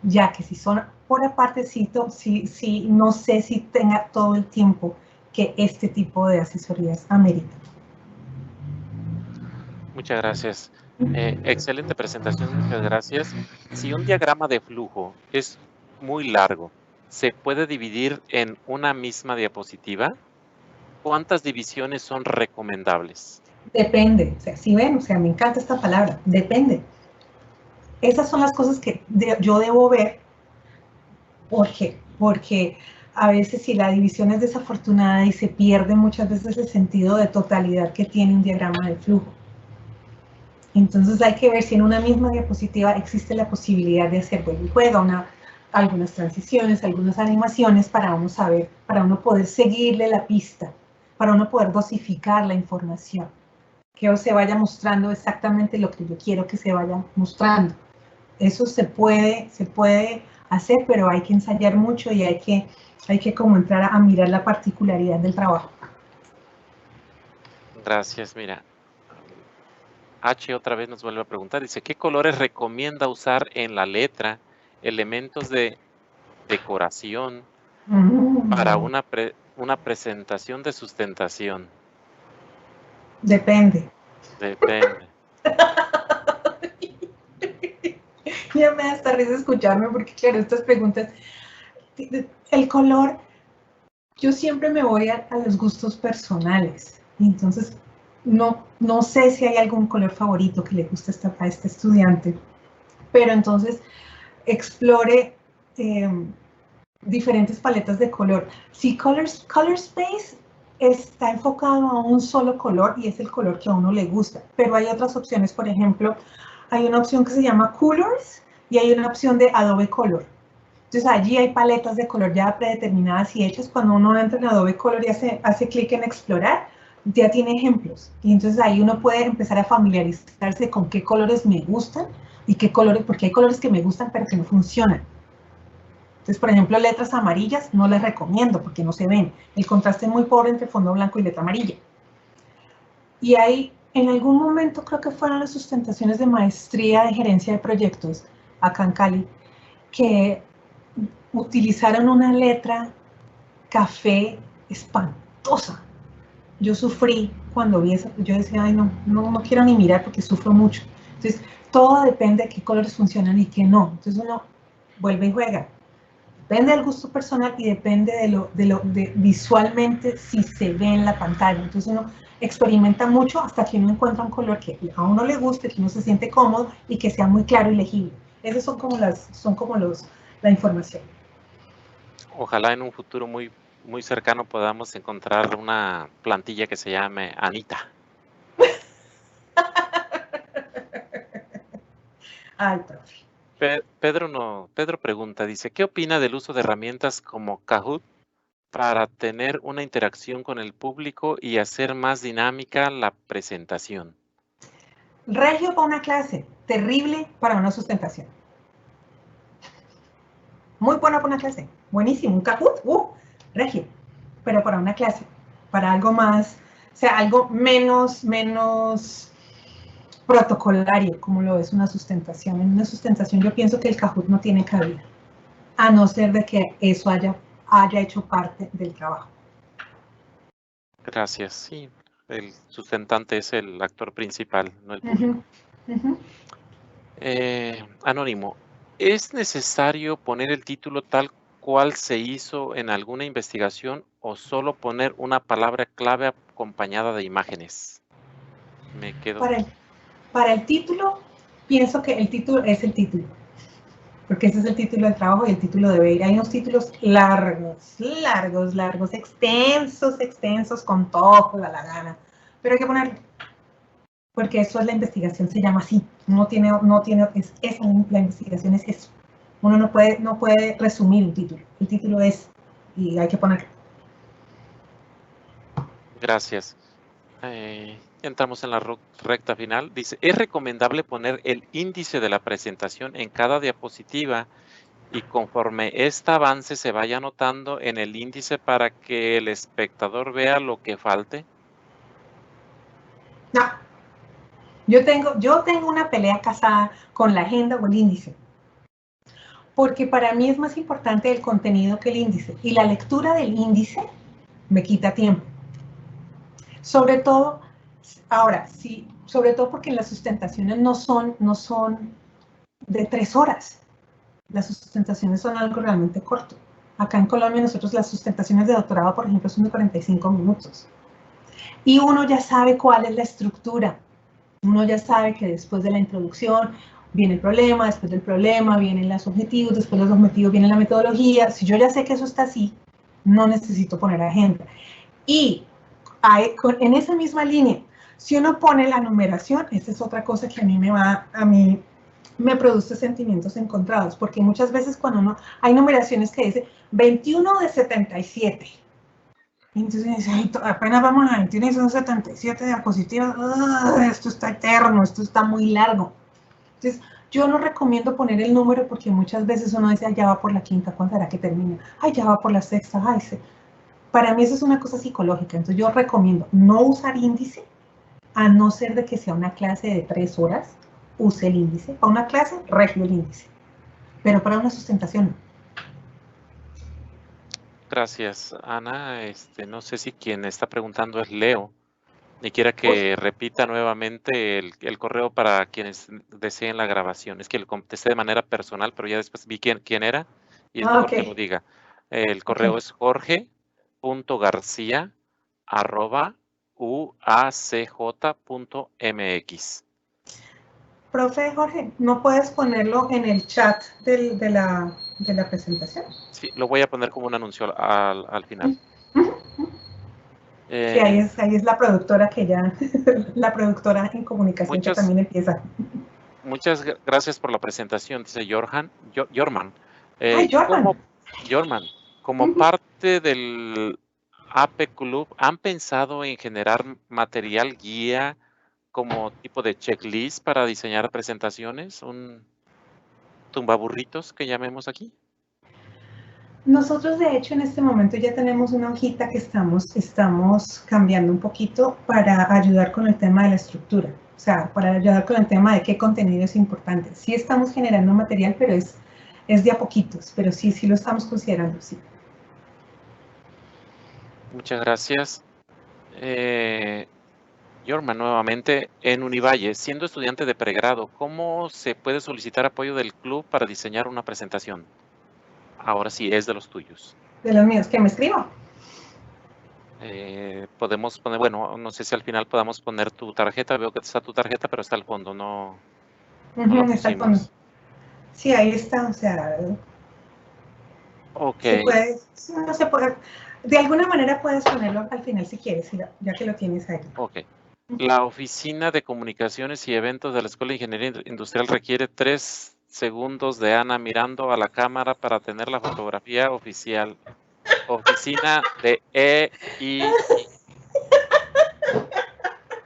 Ya que si son por apartecito, sí, no sé si tenga todo el tiempo que este tipo de asesorías ameritan. Muchas gracias. Excelente presentación, muchas gracias. Si un diagrama de flujo es muy largo, ¿se puede dividir en una misma diapositiva? ¿Cuántas divisiones son recomendables? Depende, o sea, si ven, o sea, me encanta esta palabra, depende. Esas son las cosas que yo debo ver. ¿Por qué? Porque a veces si la división es desafortunada y se pierde muchas veces el sentido de totalidad que tiene un diagrama de flujo. Entonces hay que ver si en una misma diapositiva existe la posibilidad de hacer vuelta y juega, algunas transiciones, algunas animaciones para uno saber, para uno poder seguirle la pista, para uno poder dosificar la información, que se vaya mostrando exactamente lo que yo quiero que se vaya mostrando. Eso se puede hacer, pero hay que ensayar mucho y hay que como entrar a mirar la particularidad del trabajo. Gracias, mira. H otra vez nos vuelve a preguntar, dice, ¿qué colores recomienda usar en la letra, elementos de decoración para una presentación de sustentación? Depende. Depende. Ya me da hasta risa escucharme porque claro, estas preguntas, el color, yo siempre me voy a los gustos personales. Entonces, no sé si hay algún color favorito que le guste a este estudiante, pero entonces explore diferentes paletas de color. Si Color Space está enfocado a un solo color y es el color que a uno le gusta, pero hay otras opciones, por ejemplo, hay una opción que se llama Colors y hay una opción de Adobe Color. Entonces allí hay paletas de color ya predeterminadas y hechas. Cuando uno entra en Adobe Color y hace clic en explorar, ya tiene ejemplos. Y entonces ahí uno puede empezar a familiarizarse con qué colores me gustan y qué colores, porque hay colores que me gustan pero que no funcionan. Entonces, por ejemplo, letras amarillas no les recomiendo porque no se ven. El contraste es muy pobre entre fondo blanco y letra amarilla. Y hay, en algún momento creo que fueron las sustentaciones de maestría de gerencia de proyectos acá en Cali, que utilizaron una letra café espantosa. Yo sufrí cuando vi eso, yo decía, ay, no quiero ni mirar porque sufro mucho. Entonces, todo depende de qué colores funcionan y qué no. Entonces uno vuelve y juega. Depende del gusto personal y depende de visualmente si se ve en la pantalla. Entonces uno experimenta mucho hasta que uno encuentra un color que a uno le guste, que uno se siente cómodo y que sea muy claro y legible. Esas son como la información. Ojalá en un futuro muy, muy cercano podamos encontrar una plantilla que se llame Anita. Ay, profe. Pedro pregunta, dice, ¿qué opina del uso de herramientas como Kahoot para tener una interacción con el público y hacer más dinámica la presentación? Regio para una clase, terrible para una sustentación. Muy bueno para una clase, buenísimo, un Kahoot, regio, pero para una clase, para algo más, o sea, algo menos protocolario, como lo es una sustentación. En una sustentación yo pienso que el Kahoot no tiene cabida, a no ser de que eso haya hecho parte del trabajo. Gracias, sí. El sustentante es el actor principal, no el público. Anónimo, ¿es necesario poner el título tal cual se hizo en alguna investigación o solo poner una palabra clave acompañada de imágenes? Me quedo. Para el título, pienso que el título es el título, porque ese es el título del trabajo y el título debe ir. Hay unos títulos largos, extensos, con todo, la gana, pero hay que ponerlo, porque eso es la investigación, se llama así. La investigación es eso. Uno no puede resumir un título. El título es, y hay que ponerlo. Gracias. Entramos en la recta final. Dice, ¿es recomendable poner el índice de la presentación en cada diapositiva y conforme este avance se vaya anotando en el índice para que el espectador vea lo que falte? No. Yo tengo una pelea casada con la agenda o el índice, porque para mí es más importante el contenido que el índice, y la lectura del índice me quita tiempo. Sobre todo, ahora, sí, sobre todo porque las sustentaciones no son de 3 horas. Las sustentaciones son algo realmente corto. Acá en Colombia nosotros las sustentaciones de doctorado, por ejemplo, son de 45 minutos. Y uno ya sabe cuál es la estructura. Uno ya sabe que después de la introducción viene el problema, después del problema vienen los objetivos, después de los objetivos viene la metodología. Si yo ya sé que eso está así, no necesito poner agenda. Y en esa misma línea, si uno pone la numeración, esa es otra cosa que a mí me produce sentimientos encontrados, porque muchas veces cuando hay numeraciones que dice 21 de 77, y entonces dice, apenas vamos a 21 y son 77 diapositivas, esto está eterno, esto está muy largo. Entonces, yo no recomiendo poner el número porque muchas veces uno dice, ya va por la quinta, ¿cuándo será que termina? Ay, ya va por la sexta, ay, sí. Para mí eso es una cosa psicológica, entonces yo recomiendo no usar índice, a no ser de que sea una clase de 3 horas, use el índice. Para una clase, regio el índice, pero para una sustentación no. Gracias, Ana. No sé si quien está preguntando es Leo. Ni quiera que repita nuevamente el correo para quienes deseen la grabación. Es que lo contesté de manera personal, pero ya después vi quién era y es mejor que lo diga. El correo es jorge.garcia@uacj.mx. Profe Jorge, ¿no puedes ponerlo en el chat de la presentación? Sí, lo voy a poner como un anuncio al final. Sí, ahí es la productora que ya, la productora en comunicación que también empieza. Muchas gracias por la presentación, dice Jorman. Jorman. Como parte del AP Club, ¿han pensado en generar material guía como tipo de checklist para diseñar presentaciones? ¿Un tumbaburritos que llamemos aquí? Nosotros, de hecho, en este momento ya tenemos una hojita que estamos cambiando un poquito para ayudar con el tema de la estructura. O sea, para ayudar con el tema de qué contenido es importante. Sí estamos generando material, pero es de a poquitos, pero sí lo estamos considerando, sí. Muchas gracias. Yorma, nuevamente, en Univalle, siendo estudiante de pregrado, ¿cómo se puede solicitar apoyo del club para diseñar una presentación? Ahora sí, es de los tuyos. De los míos, que me escriba. Podemos poner, bueno, no sé si al final podamos poner tu tarjeta. Veo que está tu tarjeta, pero está al fondo, no lo Está al fondo. Sí, ahí está, o sea. Ok. No se puede, de alguna manera puedes ponerlo al final si quieres, ya que lo tienes ahí. Ok. La Oficina de Comunicaciones y Eventos de la Escuela de Ingeniería Industrial requiere 3 segundos de Ana mirando a la cámara para tener la fotografía oficial. oficina de EI.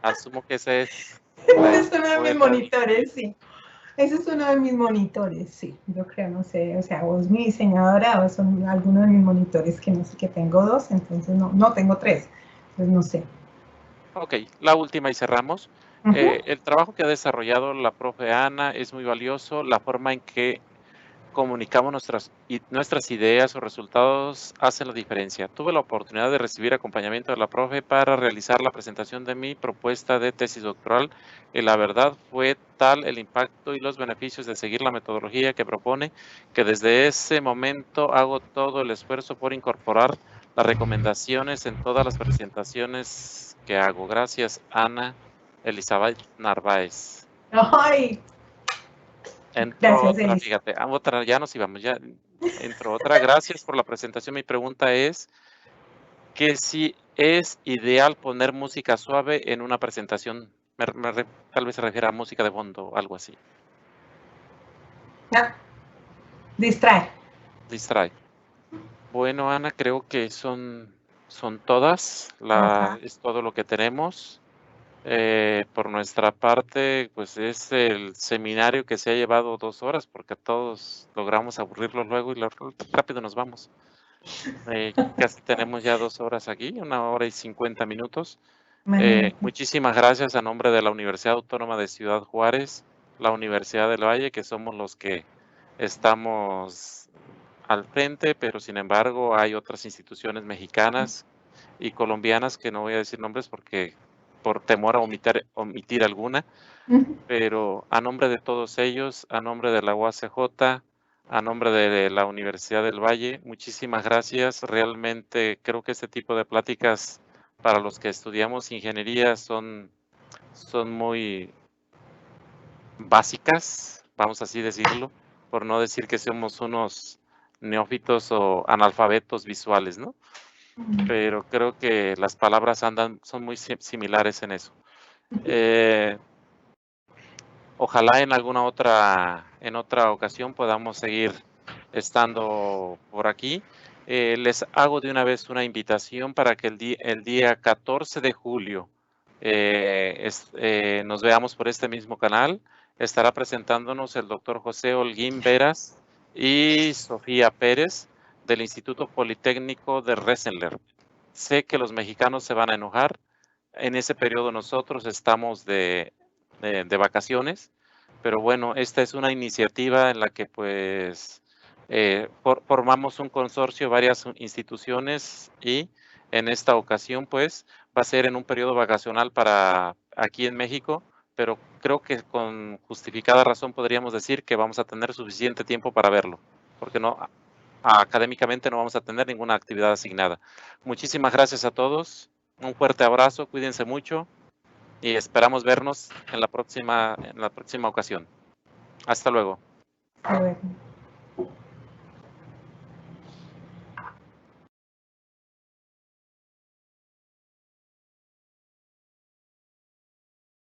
Asumo que ese es. Ese es uno de mis monitores, sí. Ese es uno de mis monitores, sí. Yo creo, no sé, o sea, o es mi diseñadora o son algunos de mis monitores que no sé, que tengo 2, entonces no tengo 3, entonces no sé. Ok, la última y cerramos. El trabajo que ha desarrollado la profe Ana es muy valioso. La forma en que comunicamos nuestras ideas o resultados hace la diferencia. Tuve la oportunidad de recibir acompañamiento de la profe para realizar la presentación de mi propuesta de tesis doctoral y la verdad fue tal el impacto y los beneficios de seguir la metodología que propone que desde ese momento hago todo el esfuerzo por incorporar las recomendaciones en todas las presentaciones que hago. Gracias, Ana Elizabeth Narváez. ¡Ay! Entró Gracias, otra, Elis. fíjate, otra, ya nos íbamos, ya entró otra. Gracias por la presentación. Mi pregunta es que si es ideal poner música suave en una presentación, tal vez se refiere a música de fondo o algo así. Distrae. Distrae. Bueno, Ana, creo que son todas, es todo lo que tenemos. Por nuestra parte, pues es el seminario que se ha llevado 2 horas porque todos logramos aburrirlo luego y rápido nos vamos. Casi tenemos ya 2 horas aquí, 1 hora y 50 minutos. Muchísimas gracias a nombre de la Universidad Autónoma de Ciudad Juárez, la Universidad del Valle, que somos los que estamos al frente, pero sin embargo hay otras instituciones mexicanas y colombianas que no voy a decir nombres porque por temor a omitir alguna, pero a nombre de todos ellos, a nombre de la UACJ, a nombre de la Universidad del Valle, muchísimas gracias. Realmente creo que este tipo de pláticas para los que estudiamos ingeniería son muy básicas, vamos así decirlo, por no decir que somos unos neófitos o analfabetos visuales, ¿no? Pero creo que las palabras son muy similares en eso. Ojalá en otra ocasión podamos seguir estando por aquí. Les hago de una vez una invitación para que el día 14 de julio nos veamos por este mismo canal. Estará presentándonos el doctor José Holguín Veras y Sofía Pérez del Instituto Politécnico de Rensselaer. Sé que los mexicanos se van a enojar. En ese periodo nosotros estamos de vacaciones, pero bueno, esta es una iniciativa en la que pues formamos un consorcio, varias instituciones y en esta ocasión pues va a ser en un periodo vacacional para aquí en México, pero creo que con justificada razón podríamos decir que vamos a tener suficiente tiempo para verlo, porque académicamente no vamos a tener ninguna actividad asignada. Muchísimas gracias a todos. Un fuerte abrazo, cuídense mucho y esperamos vernos en la próxima ocasión. Hasta luego. Hasta luego.